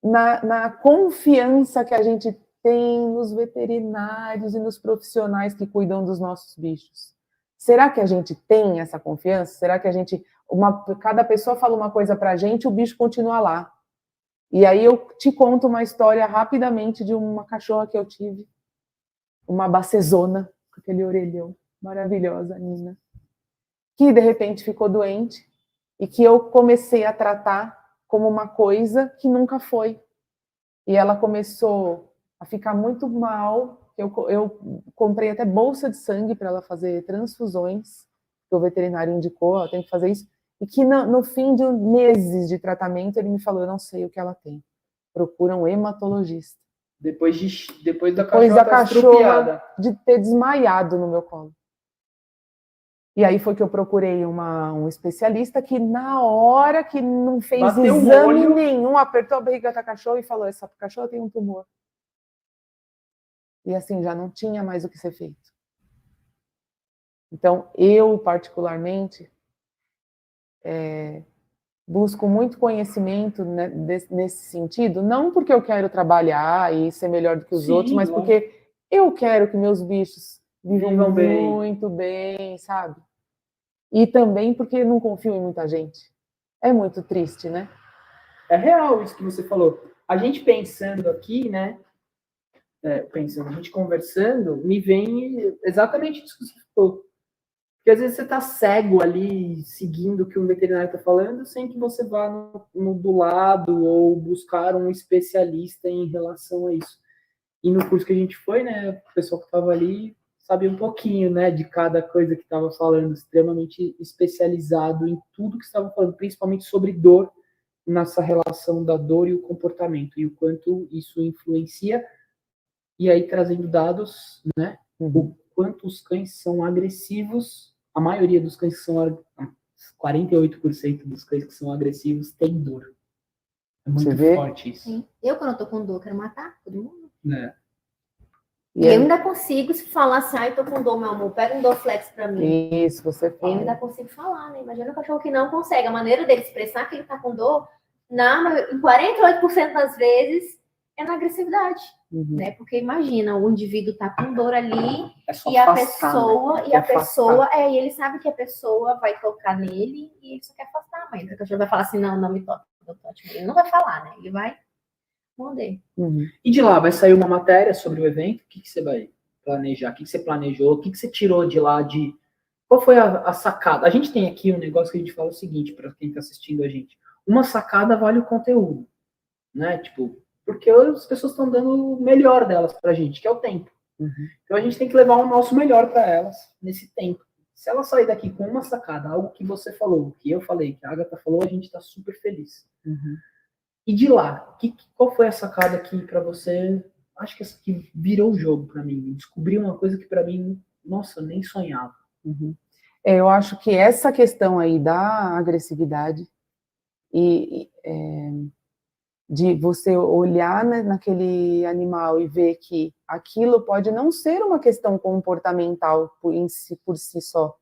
Na confiança que a gente tem nos veterinários e nos profissionais que cuidam dos nossos bichos. Será que a gente tem essa confiança? Será que a gente... cada pessoa fala uma coisa pra gente, o bicho continua lá. E aí eu te conto uma história rapidamente de uma cachorra que eu tive, uma bacezona, com aquele orelhão, maravilhosa, Nina, que de repente ficou doente e que eu comecei a tratar como uma coisa que nunca foi. E ela começou a ficar muito mal. Eu comprei até bolsa de sangue para ela fazer transfusões, que o veterinário indicou, ela tem que fazer isso. E que no fim de meses de tratamento, ele me falou, eu não sei o que ela tem. Procura um hematologista. Depois da cachorra de ter desmaiado no meu colo. E aí foi que eu procurei um especialista que na hora que não fez bateu exame nenhum, apertou a barriga da cachorra e falou, essa cachorra tem um tumor. E assim, já não tinha mais o que ser feito. Então, eu particularmente busco muito conhecimento, né, nesse sentido, não porque eu quero trabalhar e ser melhor do que os outros, mas porque eu quero que meus bichos vivam muito bem, sabe? E também porque não confio em muita gente. É muito triste, né? É real isso que você falou. A gente pensando aqui, né? A gente conversando, me vem exatamente isso que você falou. Porque às vezes você tá cego ali, seguindo o que o veterinário tá falando, sem que você vá do lado ou buscar um especialista em relação a isso. E no curso que a gente foi, né? O pessoal que tava ali sabia um pouquinho, né, de cada coisa que estava falando, extremamente especializado em tudo que estava falando, principalmente sobre dor, nessa relação da dor e o comportamento, e o quanto isso influencia, e aí trazendo dados, né, o quanto os cães são agressivos, a maioria dos cães que são, 48% dos cães que são agressivos têm dor. É muito forte isso. Sim. Eu, quando eu tô com dor, quero matar todo mundo. Né? E eu ainda consigo, se falar assim, ai, tô com dor, meu amor, pega um Dorflex pra mim. Isso, você fala. Eu ainda consigo falar, né? Imagina um cachorro que não consegue. A maneira dele expressar que ele tá com dor, em 48% das vezes, é na agressividade. Né? Porque imagina, o indivíduo tá com dor ali e a pessoa, e ele sabe que a pessoa vai tocar nele e ele só quer afastar, mas o cachorro vai falar assim, não me toque, ele não vai falar, né? Ele vai responder. E de lá, vai sair uma matéria sobre o evento? O que você vai planejar? O que você planejou? O que você tirou de lá? Qual foi a sacada? A gente tem aqui um negócio que a gente fala o seguinte, para quem está assistindo a gente. Uma sacada vale o conteúdo, né? Tipo, porque as pessoas estão dando o melhor delas pra gente, que é o tempo. Então a gente tem que levar o nosso melhor para elas nesse tempo. Se ela sair daqui com uma sacada, algo que você falou, que eu falei, que a Agatha falou, a gente está super feliz. E de lá, qual foi a sacada aqui para você? Acho que essa aqui virou o jogo para mim. Descobri uma coisa que para mim, nossa, nem sonhava. Eu acho que essa questão aí da agressividade de você olhar naquele animal e ver que aquilo pode não ser uma questão comportamental por si só.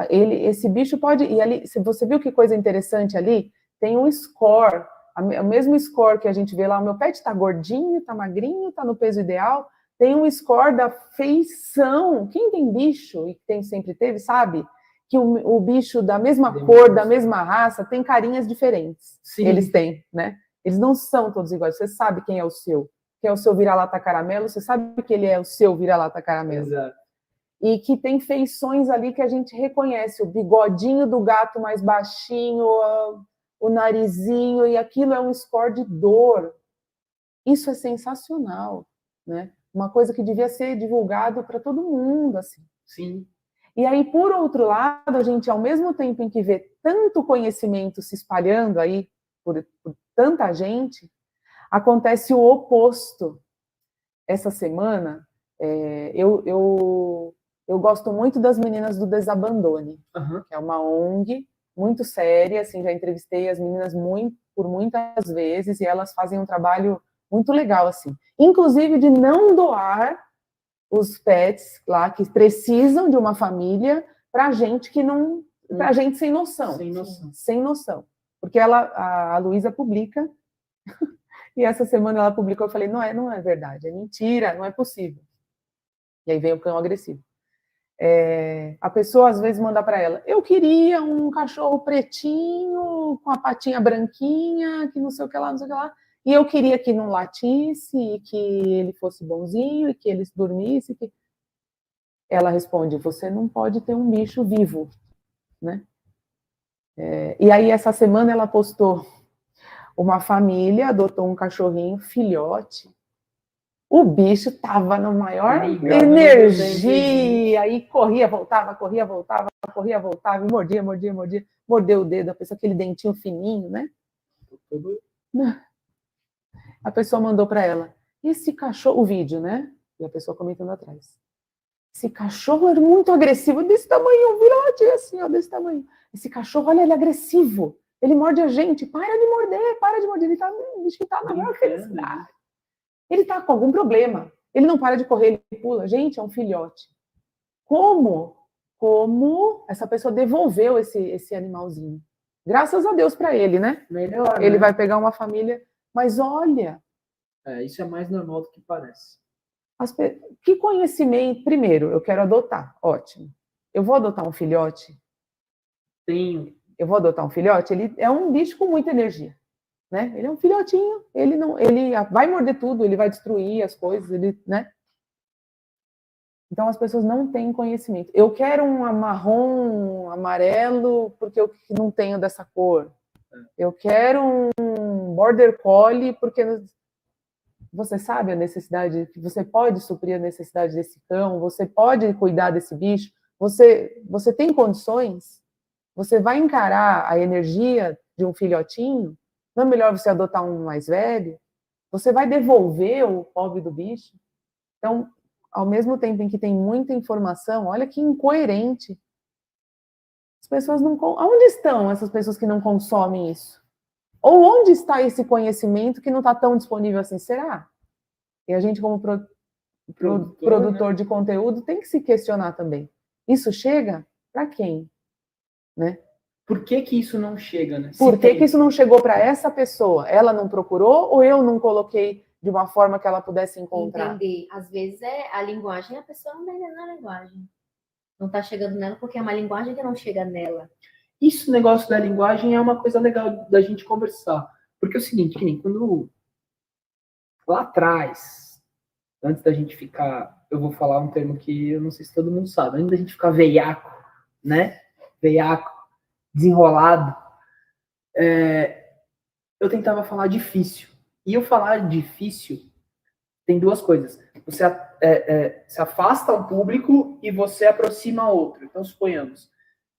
Esse bicho pode... E ali, se você viu que coisa interessante ali? Tem um score, o mesmo score que a gente vê lá, o meu pet está gordinho, está magrinho, está no peso ideal, tem um score da feição. Quem tem bicho, e sempre teve, sabe? Que o bicho da mesma cor, da mesma raça, tem carinhas diferentes. Sim. Eles têm, né? Eles não são todos iguais. Você sabe quem é o seu. Quem é o seu vira-lata caramelo, você sabe que ele é o seu vira-lata caramelo. Exato. e que tem feições ali que a gente reconhece, o bigodinho do gato mais baixinho, o narizinho, e aquilo é um score de dor. Isso é sensacional, né? Uma coisa que devia ser divulgado para todo mundo, assim. Sim. E aí, por outro lado, a gente, ao mesmo tempo em que vê tanto conhecimento se espalhando aí por tanta gente, acontece o oposto. Essa semana, eu gosto muito das meninas do Desabandone, que é uma ONG muito séria, assim, já entrevistei as meninas por muitas vezes, e elas fazem um trabalho muito legal, assim. Inclusive de não doar os pets lá que precisam de uma família para gente que não, para gente sem noção. Sem noção. Sem noção. Porque a Luísa publica, e essa semana ela publicou, eu falei, não é verdade, é mentira, não é possível. E aí vem o cão agressivo. A pessoa às vezes manda para ela, eu queria um cachorro pretinho, com a patinha branquinha, que não sei o que lá, não sei o que lá, e eu queria que não latisse, e que ele fosse bonzinho, e que ele dormisse. Ela responde, você não pode ter um bicho vivo, né? E aí essa semana ela postou, uma família adotou um cachorrinho, filhote, o bicho estava na maior energia, e corria, voltava, e mordia, mordeu o dedo, a pessoa, aquele dentinho fininho, né? A pessoa mandou para ela, esse cachorro, o vídeo, né? E a pessoa comentando atrás. Esse cachorro é muito agressivo, desse tamanho, virote, assim, ó, desse tamanho. Esse cachorro, olha, ele é agressivo, ele morde a gente, para de morder, ele tá, o bicho tá na maior felicidade. Ele tá com algum problema, ele não para de correr, ele pula. Gente, é um filhote. Como essa pessoa devolveu esse animalzinho? Graças a Deus para ele, né? Melhor, ele né? vai pegar uma família, mas olha... Isso é mais normal do que parece. Que conhecimento... Primeiro, eu quero adotar, ótimo. Eu vou adotar um filhote? Eu vou adotar um filhote? Ele é um bicho com muita energia, né? Ele é um filhotinho, ele vai morder tudo, ele vai destruir as coisas, né? Então as pessoas não têm conhecimento. Eu quero um marrom, amarelo, porque eu não tenho dessa cor. Eu quero um border collie, porque você sabe a necessidade, você pode suprir a necessidade desse cão, você pode cuidar desse bicho, você tem condições, você vai encarar a energia de um filhotinho, não é melhor você adotar um mais velho? Você vai devolver o pobre do bicho? Então, ao mesmo tempo em que tem muita informação, olha que incoerente. As pessoas não... Onde estão essas pessoas que não consomem isso? Ou onde está esse conhecimento que não está tão disponível assim? Será? E a gente, como produtor, né, de conteúdo, tem que se questionar também. Isso chega para quem? Né? Por que isso não chega, né? Por que isso não chegou para essa pessoa? Ela não procurou ou eu não coloquei de uma forma que ela pudesse encontrar? Entender. Às vezes a linguagem, a pessoa não está entendendo a linguagem. Não está chegando nela porque é uma linguagem que não chega nela. Isso, negócio da linguagem, é uma coisa legal da gente conversar. Porque é o seguinte, que nem quando lá atrás, antes da gente ficar, eu vou falar um termo que eu não sei se todo mundo sabe, antes da gente ficar veiaco, né? Veiaco, desenrolado, eu tentava falar difícil. E eu falar difícil tem duas coisas. Você se afasta um público e você aproxima outro. Então, suponhamos,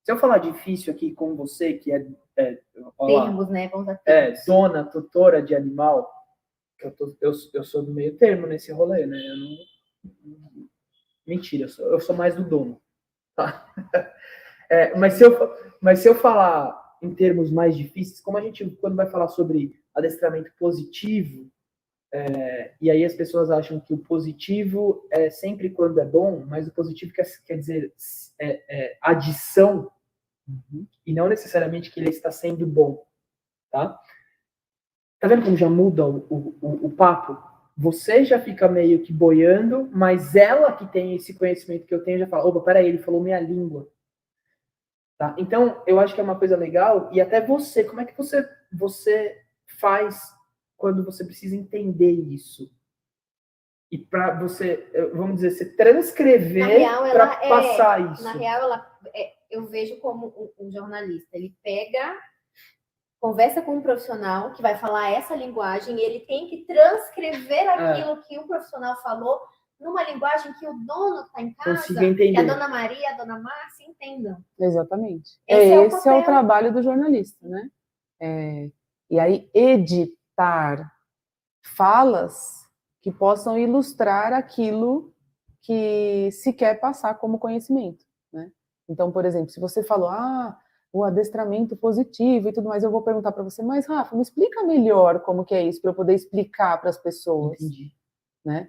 se eu falar difícil aqui com você, que termos, né? Vamos a termos. Dona, tutora de animal, eu sou do meio termo nesse rolê, né? Mentira, eu sou mais do dono. Tá? Mas se eu falar em termos mais difíceis, como a gente, quando vai falar sobre adestramento positivo, e aí as pessoas acham que o positivo é sempre quando é bom, mas o positivo quer dizer adição, e não necessariamente que ele está sendo bom, tá? Tá vendo como já muda o papo? Você já fica meio que boiando, mas ela que tem esse conhecimento que eu tenho já fala, opa, peraí, ele falou minha língua. Tá? Então, eu acho que é uma coisa legal, e até você, como é que você faz quando você precisa entender isso? E para você, vamos dizer, você transcrever Na real, para ela passar isso. Na real, eu vejo como um jornalista. Ele pega, conversa com um profissional que vai falar essa linguagem e ele tem que transcrever aquilo que o profissional falou numa linguagem que o dono que está em casa, Consiga entender. que a dona Maria, a dona Márcia entendam. Exatamente. Esse é o trabalho do jornalista, né? E aí, editar falas que possam ilustrar aquilo que se quer passar como conhecimento, né? Então, por exemplo, se você falou, o adestramento positivo e tudo mais, eu vou perguntar para você, mas Rafa, me explica melhor como que é isso, para eu poder explicar para as pessoas. Entendi. Né?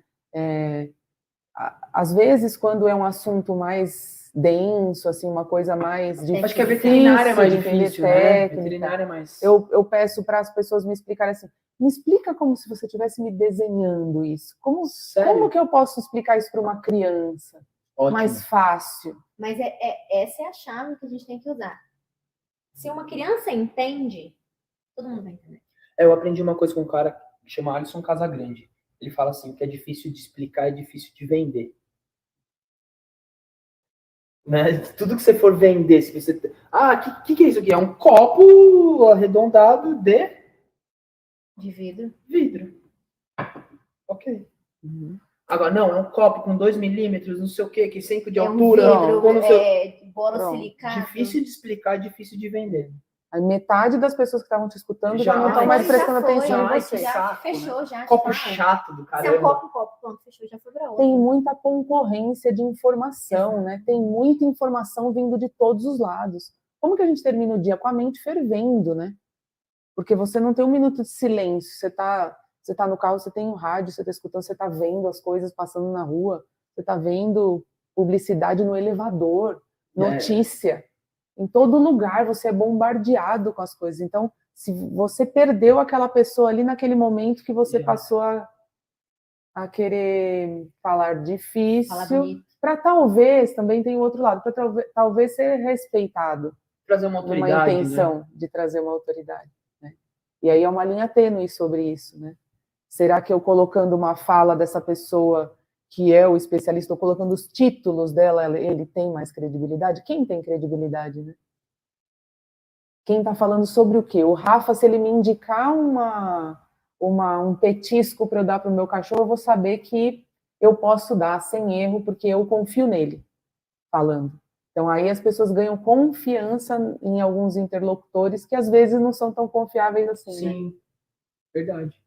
Às vezes, quando é um assunto mais denso, assim, uma coisa mais difícil. Acho que a veterinária é mais de entender difícil, né? técnica, Veterinária é mais... Eu peço para as pessoas me explicarem assim, me explica como se você estivesse me desenhando isso. Como que eu posso explicar isso para uma criança? Ótimo. Mais fácil. Mas essa é a chave que a gente tem que usar. Se uma criança entende, todo mundo vai entender. Eu aprendi uma coisa com um cara que chama Alisson Casagrande. Ele fala assim, o que é difícil de explicar é difícil de vender. Né? Tudo que você for vender, se você... que é isso aqui? É um copo arredondado de vidro. Vidro. Ok. Uhum. Agora, não, é um copo com 2 milímetros, não sei o que 5 de altura. Um vidro, borosilicato. Difícil de explicar, difícil de vender. A metade das pessoas que estavam te escutando já não estão mais prestando atenção em você. Já fechou, né? já. Copo chato do caramba. Se é um copo, pronto, fechou, já foi pra outra. Tem muita concorrência de informação, né? Tem muita informação vindo de todos os lados. Como que a gente termina o dia? Com a mente fervendo, né? Porque você não tem um minuto de silêncio. Você tá no carro, você tem um rádio, você tá escutando, você tá vendo as coisas passando na rua, você tá vendo publicidade no elevador, notícia. Em todo lugar você é bombardeado com as coisas. Então, se você perdeu aquela pessoa ali naquele momento que você passou a querer falar difícil, para talvez, também tem o outro lado, para talvez ser respeitado. Trazer uma autoridade. Uma intenção de trazer uma autoridade. Né? E aí é uma linha tênue sobre isso. Né? Será que eu colocando uma fala dessa pessoa que é o especialista, estou colocando os títulos dela, ele tem mais credibilidade? Quem tem credibilidade, né? Quem está falando sobre o quê? O Rafa, se ele me indicar um petisco para eu dar para o meu cachorro, eu vou saber que eu posso dar sem erro, porque eu confio nele, falando. Então, aí as pessoas ganham confiança em alguns interlocutores que, às vezes, não são tão confiáveis assim. Sim, né? Verdade.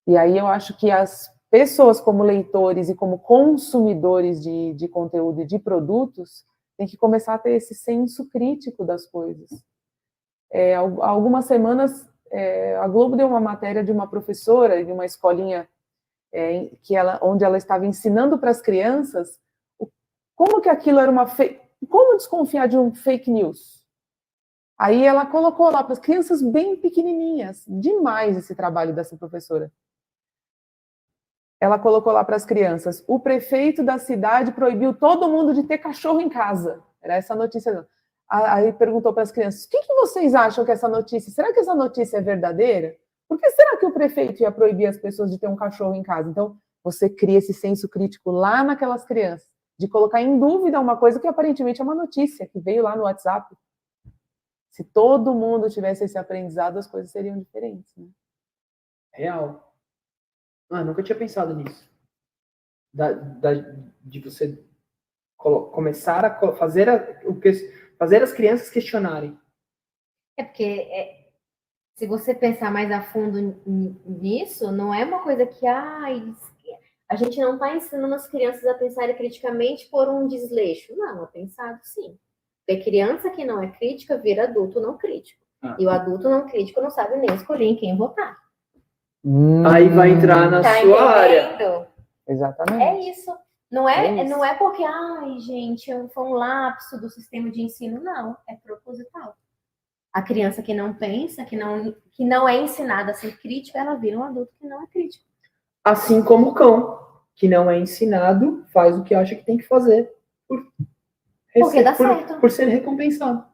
E aí eu acho que as pessoas como leitores e como consumidores de conteúdo e de produtos têm que começar a ter esse senso crítico das coisas. Há algumas semanas, a Globo deu uma matéria de uma professora de uma escolinha onde ela estava ensinando para as crianças como que aquilo era como desconfiar de um fake news. Aí ela colocou lá para as crianças bem pequenininhas, demais esse trabalho dessa professora. Ela colocou lá para as crianças, o prefeito da cidade proibiu todo mundo de ter cachorro em casa. Era essa notícia. Aí perguntou para as crianças, o que vocês acham que essa notícia, será que essa notícia é verdadeira? Por que será que o prefeito ia proibir as pessoas de ter um cachorro em casa? Então, você cria esse senso crítico lá naquelas crianças, de colocar em dúvida uma coisa que aparentemente é uma notícia, que veio lá no WhatsApp. Se todo mundo tivesse esse aprendizado, as coisas seriam diferentes. Né? Real. Nunca tinha pensado nisso. De você começar a fazer as crianças questionarem. Porque se você pensar mais a fundo nisso, não é uma coisa que a gente não está ensinando as crianças a pensarem criticamente por um desleixo. Não, é pensado sim. Porque criança que não é crítica vira adulto não crítico. E o adulto não crítico não sabe nem escolher em quem votar. Aí vai entrar na sua área. Exatamente. É isso. Não é porque, gente, foi um lapso do sistema de ensino. Não, é proposital. A criança que não pensa, que não é ensinada a ser crítica, ela vira um adulto que não é crítico. Assim como o cão, que não é ensinado, faz o que acha que tem que fazer. Porque dá certo. Por ser recompensado.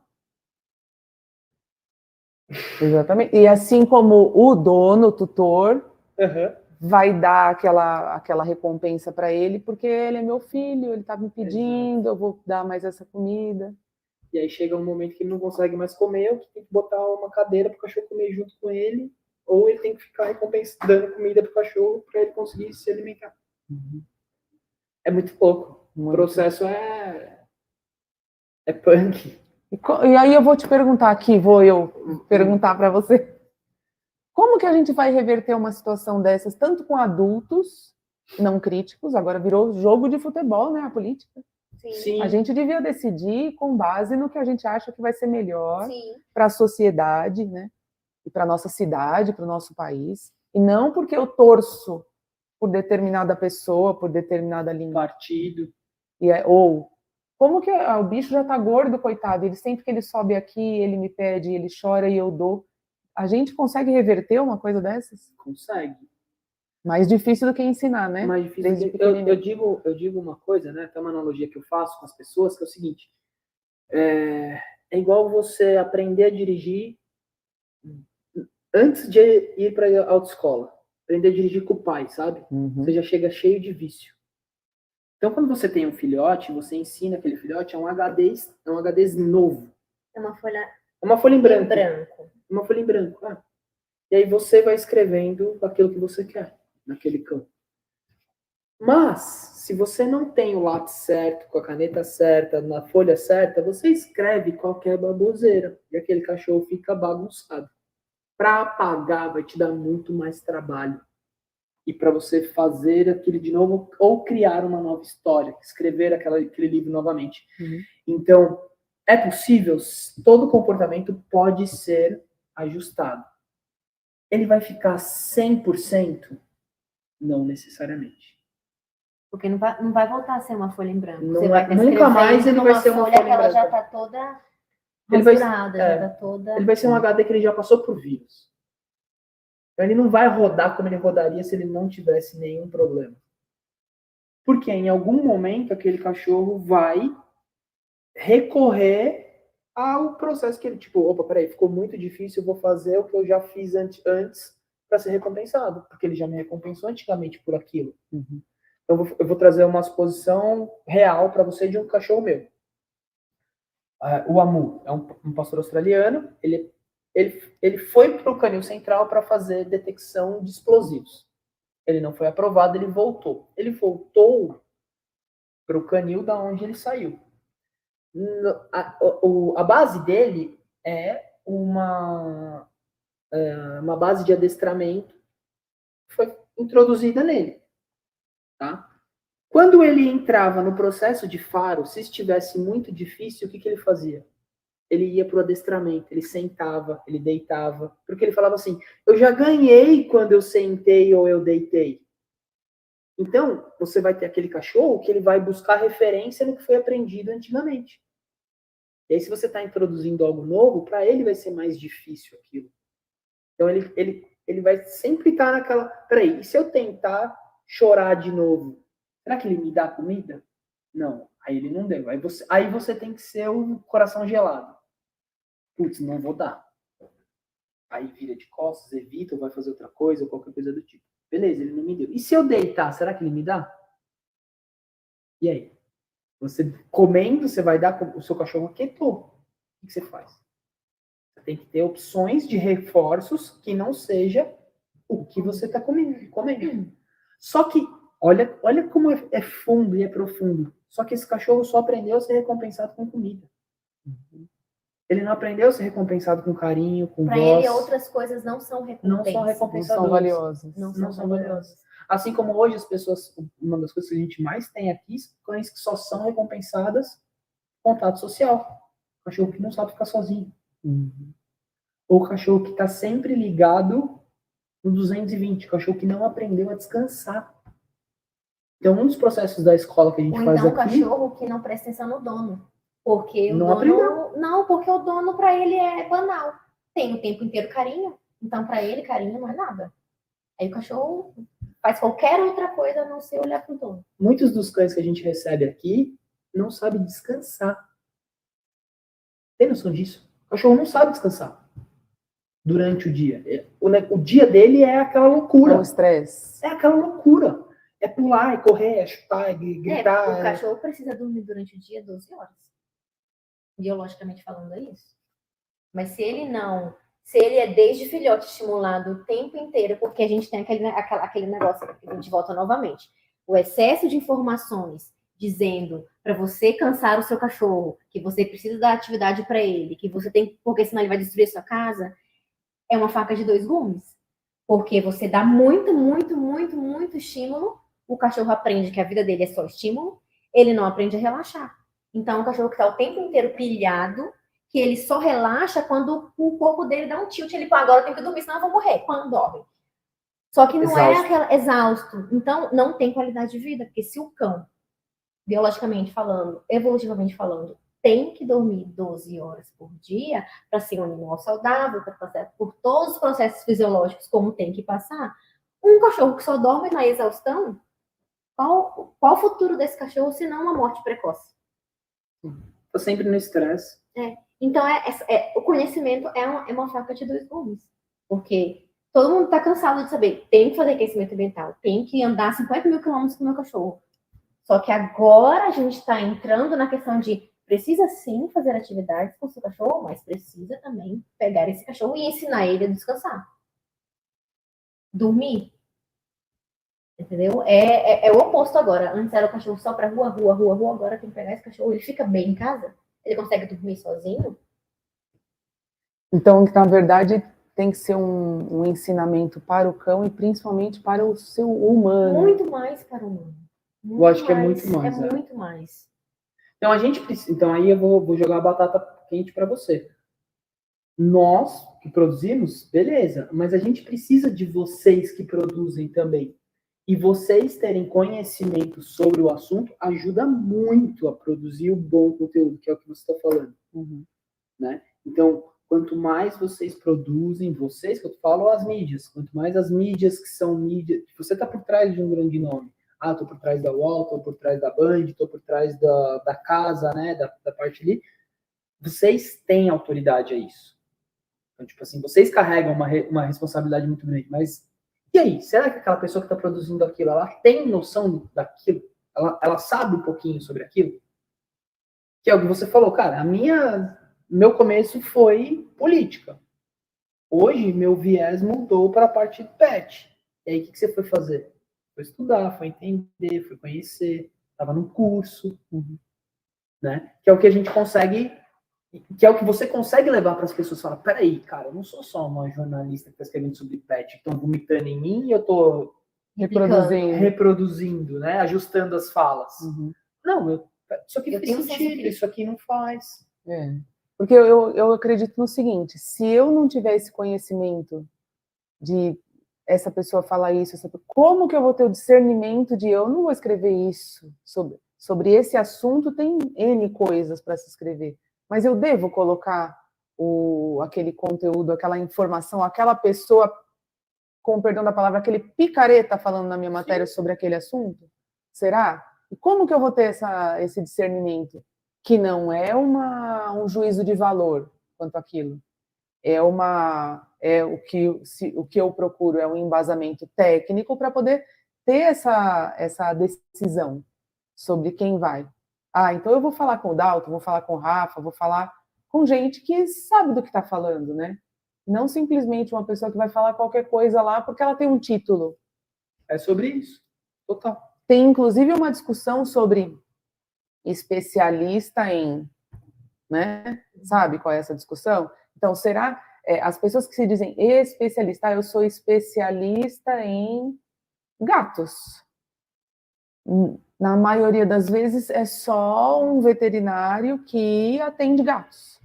Exatamente. E assim como o dono, o tutor, vai dar aquela recompensa para ele, porque ele é meu filho, ele está me pedindo, eu vou dar mais essa comida. E aí chega um momento que ele não consegue mais comer, ou que tem que botar uma cadeira para o cachorro comer junto com ele, ou ele tem que ficar dando comida para o cachorro para ele conseguir se alimentar. É muito louco. O processo é punk. E aí eu vou te perguntar aqui, vou eu perguntar para você. Como que a gente vai reverter uma situação dessas, tanto com adultos não críticos, agora virou jogo de futebol, né, a política? Sim. A gente devia decidir com base no que a gente acha que vai ser melhor para a sociedade, né? E para a nossa cidade, para o nosso país. E não porque eu torço por determinada pessoa, por determinada língua. Partido. Ou, como que o bicho já está gordo, coitado, ele sempre que ele sobe aqui, ele me pede, ele chora e eu dou. A gente consegue reverter uma coisa dessas? Consegue. Mais difícil do que ensinar, né? Mais difícil. Eu digo uma coisa, né? Tem uma analogia que eu faço com as pessoas, que é o seguinte. É igual você aprender a dirigir antes de ir para a autoescola. Aprender a dirigir com o pai, sabe? Você já chega cheio de vício. Então, quando você tem um filhote, você ensina aquele filhote a um HD novo. É uma folha em branco. Uma folha em branco. E aí você vai escrevendo aquilo que você quer naquele campo. Mas, se você não tem o lápis certo, com a caneta certa, na folha certa, você escreve qualquer baboseira. E aquele cachorro fica bagunçado. Para apagar vai te dar muito mais trabalho. E para você fazer aquilo de novo, ou criar uma nova história, escrever aquele livro novamente. Então, é possível, todo comportamento pode ser ajustado. Ele vai ficar 100%? Não necessariamente. Porque não vai voltar a ser uma folha em branco. Nunca mais ele vai ser uma folha em branco. Ela já está toda rasgurada, já está toda... Ele vai ser um HD que ele já passou por vírus. Então ele não vai rodar como ele rodaria se ele não tivesse nenhum problema. Porque em algum momento aquele cachorro vai recorrer ao processo que ele, opa, peraí, ficou muito difícil, eu vou fazer o que eu já fiz antes para ser recompensado, porque ele já me recompensou antigamente por aquilo. Então eu vou trazer uma exposição real para você de um cachorro meu. O Amu é um pastor australiano, ele foi para o canil central para fazer detecção de explosivos. Ele não foi aprovado, ele voltou. Ele voltou para o canil da onde ele saiu. A base dele é uma base de adestramento que foi introduzida nele. Tá? Quando ele entrava no processo de faro, se estivesse muito difícil, o que ele fazia? Ele ia para o adestramento, ele sentava, ele deitava, porque ele falava assim, eu já ganhei quando eu sentei ou eu deitei. Então, você vai ter aquele cachorro que ele vai buscar referência no que foi aprendido antigamente. E aí, se você está introduzindo algo novo, para ele vai ser mais difícil aquilo. Então, ele vai sempre estar naquela... Peraí, e se eu tentar chorar de novo? Será que ele me dá comida? Não, aí ele não deu. Aí você tem que ser o coração gelado. Putz, não vou dar. Aí vira de costas, evita, ou vai fazer outra coisa, ou qualquer coisa do tipo. Beleza, ele não me deu. E se eu deitar, será que ele me dá? E aí? Você comendo, você vai dar, o seu cachorro quietou. O que você faz? Você tem que ter opções de reforços que não seja o que você está comendo. Só que, olha como é fundo e é profundo. Só que esse cachorro só aprendeu a ser recompensado com comida. Ele não aprendeu a ser recompensado com carinho, com voz. Para ele, outras coisas não são recompensas. Não são recompensadoras. Não são valiosas. Não são valiosas. Assim como hoje as pessoas, uma das coisas que a gente mais tem aqui, são cães que só são recompensadas contato social. O cachorro que não sabe ficar sozinho. Ou o cachorro que está sempre ligado no 220. O cachorro que não aprendeu a descansar. Então, um dos processos da escola que a gente faz aqui... Ou então o cachorro que não presta atenção no dono. Porque não aprendeu. Não, porque o dono, para ele, é banal. Tem o tempo inteiro carinho. Então, para ele, carinho não é nada. Aí o cachorro faz qualquer outra coisa a não ser olhar para o dono. Muitos dos cães que a gente recebe aqui não sabem descansar. Tem noção disso? O cachorro não sabe descansar durante o dia. o dia dele é aquela loucura. É um estresse. É aquela loucura. É pular, é correr, é chutar, é gritar. O cachorro precisa dormir durante o dia 12 horas. Biologicamente falando, é isso. Mas se ele é desde filhote estimulado o tempo inteiro, porque a gente tem aquele negócio que a gente volta novamente. O excesso de informações dizendo para você cansar o seu cachorro, que você precisa dar atividade para ele, que você tem, porque senão ele vai destruir a sua casa, é uma faca de dois gumes. Porque você dá muito, muito, muito, muito estímulo, o cachorro aprende que a vida dele é só estímulo, ele não aprende a relaxar. Então, o cachorro que está o tempo inteiro pilhado, que ele só relaxa quando o corpo dele dá um tilt, ele, agora eu tenho que dormir, senão eu vou morrer, quando dorme. Só que não é aquela exausto. Então, não tem qualidade de vida, porque se o cão, biologicamente falando, evolutivamente falando, tem que dormir 12 horas por dia para ser um animal saudável, para passar por todos os processos fisiológicos como tem que passar. Um cachorro que só dorme na exaustão, qual o futuro desse cachorro se não uma morte precoce? Tô sempre no estresse. Então, o conhecimento é uma faca de dois gumes. Porque todo mundo está cansado de saber, tem que fazer aquecimento ambiental, tem que andar 50 mil quilômetros com o meu cachorro. Só que agora a gente está entrando na questão de precisa sim fazer atividades com o seu cachorro, mas precisa também pegar esse cachorro e ensinar ele a descansar. Dormir. Entendeu? É o oposto agora. Antes era o cachorro só para rua, agora tem que pegar esse cachorro. Ele fica bem em casa? Ele consegue dormir sozinho? Então, na verdade, tem que ser um ensinamento para o cão e principalmente para o seu humano. Muito mais para o humano. Eu acho que é muito mais. É muito mais. Então, a gente precisa. Então, aí eu vou jogar a batata quente para você. Nós que produzimos, beleza, mas a gente precisa de vocês que produzem também. E vocês terem conhecimento sobre o assunto ajuda muito a produzir o bom conteúdo, que é o que você está falando. Né? Então, quanto mais vocês produzem, vocês que eu falo, as mídias, quanto mais as mídias que são mídias, você está por trás de um grande nome. Ah, estou por trás da UOL, estou por trás da Band, estou por trás da casa, né, da parte ali. Vocês têm autoridade a isso. Então, tipo assim, vocês carregam uma responsabilidade muito grande, mas e aí? Será que aquela pessoa que está produzindo aquilo, ela tem noção daquilo? Ela sabe um pouquinho sobre aquilo? Que é o que você falou, cara, meu começo foi política. Hoje, meu viés mudou para a parte de pet. E aí, o que você foi fazer? Foi estudar, foi entender, foi conhecer, estava num curso, né? Que é o que a gente consegue, que é o que você consegue levar para as pessoas. Falar, peraí, cara, eu não sou só uma jornalista que está escrevendo sobre pet, que estão vomitando em mim e eu estou reproduzindo, né? Ajustando as falas. Não, isso aqui faz sentido, isso aqui não faz. Porque eu acredito no seguinte, se eu não tiver esse conhecimento de essa pessoa falar isso, como que eu vou ter o discernimento de eu não vou escrever isso sobre esse assunto, tem N coisas para se escrever, mas eu devo colocar aquele conteúdo, aquela informação, aquela pessoa, com perdão da palavra, aquele picareta falando na minha matéria sobre aquele assunto? Será? E como que eu vou ter esse discernimento? Que não é um juízo de valor quanto àquilo. O que eu procuro é um embasamento técnico para poder ter essa decisão sobre quem vai. Então eu vou falar com o Dalton, vou falar com o Rafa, vou falar com gente que sabe do que está falando, né? Não simplesmente uma pessoa que vai falar qualquer coisa lá porque ela tem um título. É sobre isso. Total. Tem, inclusive, uma discussão sobre especialista em, né? Sabe qual é essa discussão? Então, será as pessoas que se dizem especialista, eu sou especialista em gatos. Na maioria das vezes é só um veterinário que atende gatos,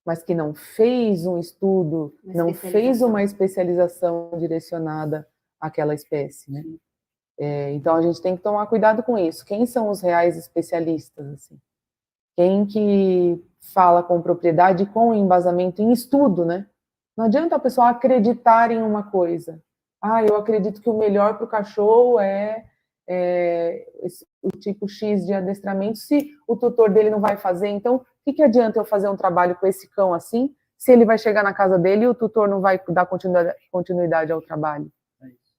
mas que não fez um estudo, não fez uma especialização direcionada àquela espécie, né? Então a gente tem que tomar cuidado com isso. Quem são os reais especialistas, assim? Quem que fala com propriedade, com embasamento em estudo, né? Não adianta a pessoa acreditar em uma coisa. Eu acredito que o melhor para o cachorro é o tipo X de adestramento, se o tutor dele não vai fazer. Então, o que adianta eu fazer um trabalho com esse cão assim, se ele vai chegar na casa dele e o tutor não vai dar continuidade ao trabalho.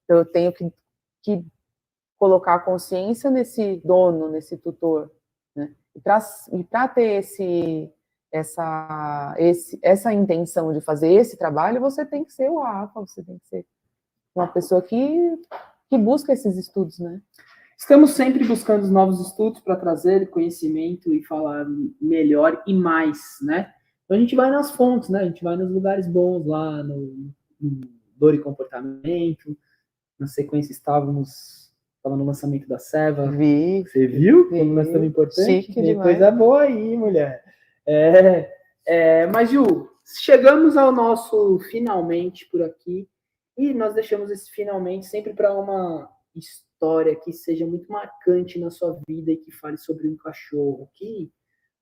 Então, eu tenho que colocar a consciência nesse dono, nesse tutor, né? E para ter essa intenção de fazer esse trabalho, você tem que ser o APA, você tem que ser uma pessoa que busca esses estudos, né? Estamos sempre buscando os novos estudos para trazer conhecimento e falar melhor e mais, né? Então a gente vai nas fontes, né? A gente vai nos lugares bons lá, no Dor e Comportamento. Na sequência estava no lançamento da Seva. Vi. Você viu? Vi. Como nós estamos importantes? Chique Tem demais. coisa boa aí, mulher. Mas, Ju, chegamos ao nosso finalmente por aqui. E nós deixamos esse finalmente sempre para uma história que seja muito marcante na sua vida e que fale sobre um cachorro, que,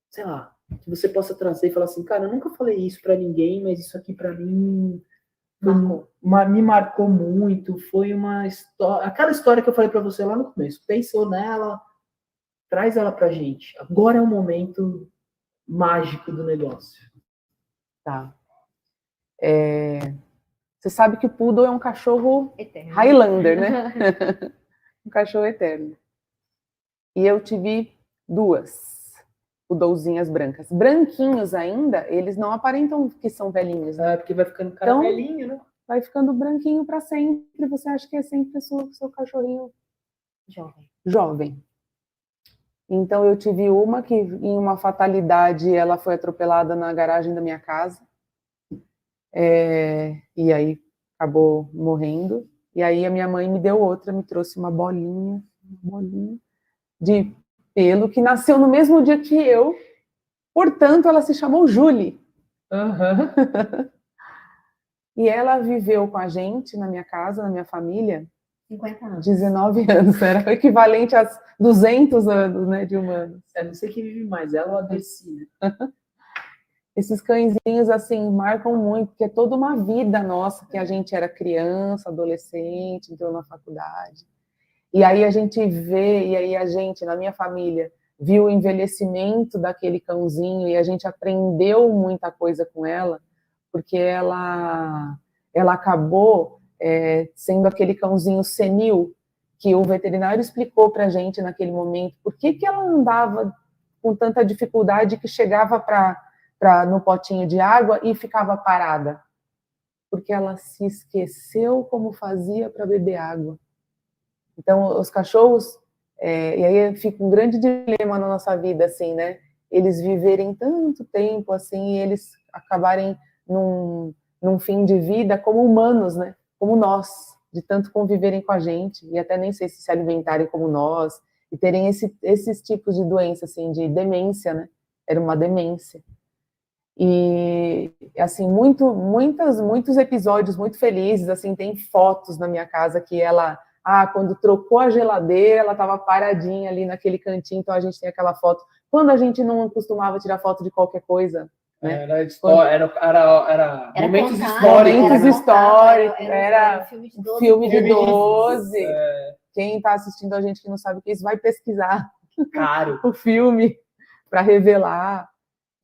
sei lá, que você possa trazer e falar assim, cara, eu nunca falei isso para ninguém, mas isso aqui para mim me marcou muito, foi uma história, aquela história que eu falei para você lá no começo, pensou nela, traz ela pra gente. Agora é o momento mágico do negócio. Tá. Você sabe que o Poodle é um cachorro Eterno. Highlander, né? Um cachorro eterno. E eu tive 2 Poodlezinhas brancas. Branquinhos ainda, eles não aparentam que são velhinhos, né? Porque vai ficando caramelinho, né? Vai ficando branquinho para sempre. Você acha que é sempre seu cachorrinho jovem. Então eu tive uma que, em uma fatalidade, ela foi atropelada na garagem da minha casa. E aí acabou morrendo. E aí a minha mãe me deu outra, me trouxe uma bolinha de pelo que nasceu no mesmo dia que eu. Portanto, ela se chamou Julie. Uhum. E ela viveu com a gente na minha casa, na minha família, 50 anos. 19 anos. Era o equivalente a 200 anos, né, de humanos. Não sei quem vive mais, ela ou a Dercy, né? Esses cãezinhos, assim, marcam muito, porque é toda uma vida nossa, que a gente era criança, adolescente, entrou na faculdade. E aí a gente vê, e aí a gente, na minha família, viu o envelhecimento daquele cãozinho e a gente aprendeu muita coisa com ela, porque ela acabou sendo aquele cãozinho senil, que o veterinário explicou pra gente naquele momento por que ela andava com tanta dificuldade que chegava no potinho de água e ficava parada. Porque ela se esqueceu como fazia para beber água. Então, os cachorros, e aí fica um grande dilema na nossa vida, assim, né? Eles viverem tanto tempo, assim, e eles acabarem num fim de vida como humanos, né? Como nós, de tanto conviverem com a gente, e até nem sei se alimentarem como nós, e terem esses tipos de doença, assim, de demência, né? Era uma demência. E, assim, muitos episódios muito felizes, assim, tem fotos na minha casa que ela... quando trocou a geladeira, ela estava paradinha ali naquele cantinho, então a gente tem aquela foto. Quando a gente não costumava tirar foto de qualquer coisa, né? Era momentos históricos, era filme de 12. Quem está assistindo a gente que não sabe o que é isso, vai pesquisar o filme para revelar.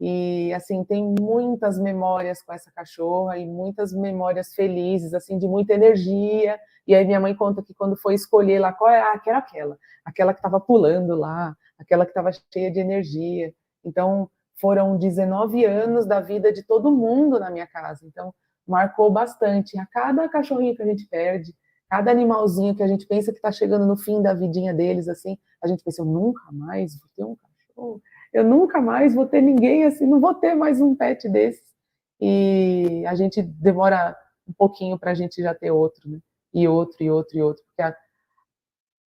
E, assim, tem muitas memórias com essa cachorra e muitas memórias felizes, assim, de muita energia. E aí minha mãe conta que quando foi escolher lá, qual era aquela que estava pulando lá, aquela que estava cheia de energia. Então, foram 19 anos da vida de todo mundo na minha casa. Então, marcou bastante. A cada cachorrinho que a gente perde, cada animalzinho que a gente pensa que está chegando no fim da vidinha deles, assim, a gente pensa, eu nunca mais vou ter um cachorro. Eu nunca mais vou ter ninguém assim, não vou ter mais um pet desses. E a gente demora um pouquinho para a gente já ter outro, né? E outro. Porque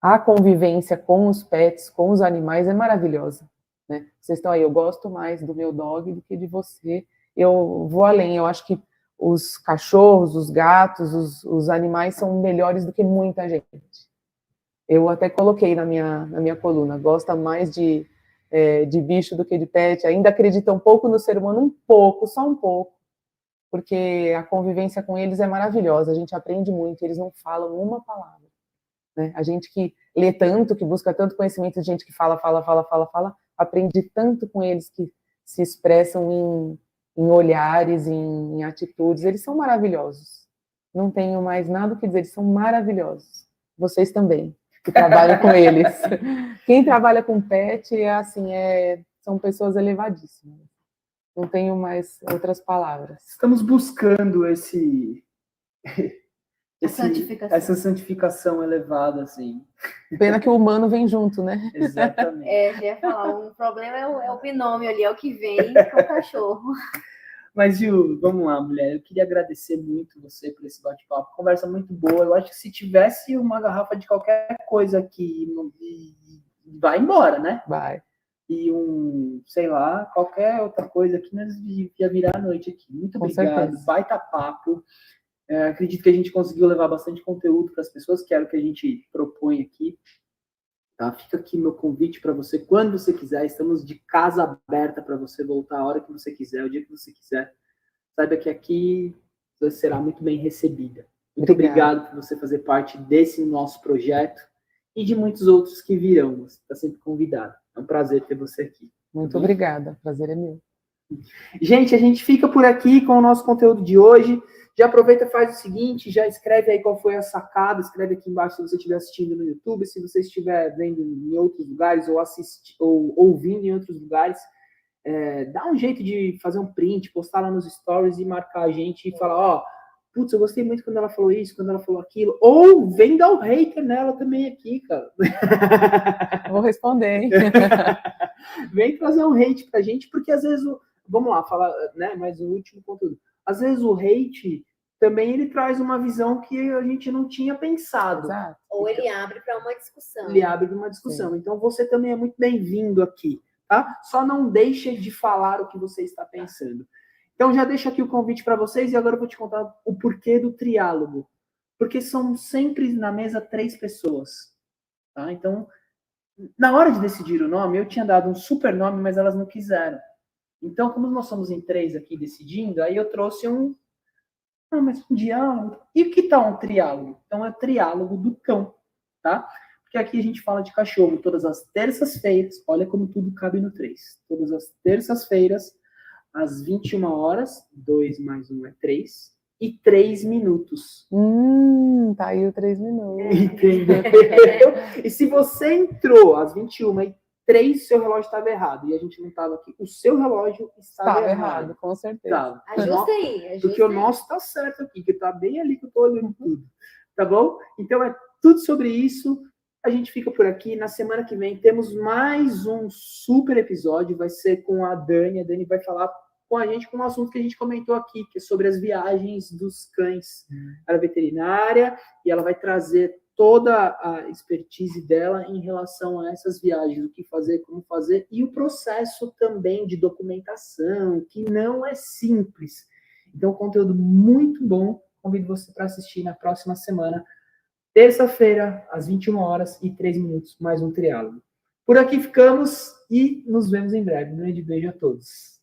a convivência com os pets, com os animais é maravilhosa, né? Vocês estão aí, eu gosto mais do meu dog do que de você. Eu vou além, eu acho que os cachorros, os gatos, os animais são melhores do que muita gente. Eu até coloquei na minha coluna, gosta mais de bicho do que de pet, ainda acredita um pouco no ser humano, um pouco, só um pouco, porque a convivência com eles é maravilhosa, a gente aprende muito, eles não falam uma palavra, né? A gente que lê tanto, que busca tanto conhecimento de gente que fala, aprende tanto com eles que se expressam em olhares, em atitudes, eles são maravilhosos. Não tenho mais nada o que dizer, eles são maravilhosos. Vocês também, que trabalham com eles. Quem trabalha com pet é assim, são pessoas elevadíssimas. Não tenho mais outras palavras. Estamos buscando santificação. essa santificação elevada, assim. Pena que o humano vem junto, né? Exatamente. Eu ia falar, o problema é o binômio ali, é o que vem com o cachorro. Mas, Ju, vamos lá, mulher. Eu queria agradecer muito você por esse bate-papo. Conversa muito boa. Eu acho que se tivesse uma garrafa de qualquer coisa aqui, vai embora, né? Vai. E sei lá, qualquer outra coisa aqui, nós ia virar a noite aqui. Muito obrigado. Certeza. Baita papo. Acredito que a gente conseguiu levar bastante conteúdo para as pessoas, que era o que a gente propõe aqui. Tá? Fica aqui meu convite para você, quando você quiser. Estamos de casa aberta para você voltar a hora que você quiser, o dia que você quiser. Saiba que aqui você será muito bem recebida. Muito obrigado por você fazer parte desse nosso projeto e de muitos outros que virão. Você está sempre convidado. É um prazer ter você aqui. Muito obrigada. Prazer é meu. Gente, a gente fica por aqui com o nosso conteúdo de hoje. Já aproveita e faz o seguinte, já escreve aí qual foi a sacada, escreve aqui embaixo se você estiver assistindo no YouTube, se você estiver vendo em outros lugares ou ouvindo em outros lugares, dá um jeito de fazer um print, postar lá nos stories e marcar a gente e falar, putz, eu gostei muito quando ela falou isso, quando ela falou aquilo, ou vem dar o hater nela também aqui, cara. Vou responder, hein? Vem trazer um hate pra gente, porque às vezes, vamos lá, falar, né, mais um último conteúdo. Às vezes o hate também ele traz uma visão que a gente não tinha pensado. Exato. Ou ele abre para uma discussão. Ele abre para uma discussão. Sim. Então você também é muito bem-vindo aqui, tá? Só não deixe de falar o que você está pensando. Então já deixo aqui o convite para vocês e agora eu vou te contar o porquê do triálogo. Porque são sempre na mesa 3 pessoas, tá? Então, na hora de decidir o nome, eu tinha dado um super nome, mas elas não quiseram. Então, como nós somos em 3 aqui decidindo, aí eu trouxe um diálogo. E o que tá um triálogo? Então, é o triálogo do cão, tá? Porque aqui a gente fala de cachorro todas as terças-feiras. Olha como tudo cabe no 3. Todas as terças-feiras, às 21 horas, 2 mais 1 é 3, e 3 minutos. Tá aí o 3 minutos. Entendeu? E se você entrou às 21h03, seu relógio estava errado. E a gente não estava aqui. O seu relógio estava errado. Com certeza. Ajusta aí. Porque o nosso está certo aqui, que está bem ali que eu estou olhando tudo. Tá bom? Então é tudo sobre isso. A gente fica por aqui. Na semana que vem temos mais um super episódio. Vai ser com a Dani. A Dani vai falar com a gente com um assunto que a gente comentou aqui, que é sobre as viagens dos cães. Ela é veterinária e ela vai trazer toda a expertise dela em relação a essas viagens, o que fazer, como fazer, e o processo também de documentação, que não é simples. Então, conteúdo muito bom. Convido você para assistir na próxima semana, terça-feira, às 21 horas e 3 minutos, mais um triálogo. Por aqui ficamos e nos vemos em breve. Um grande beijo a todos.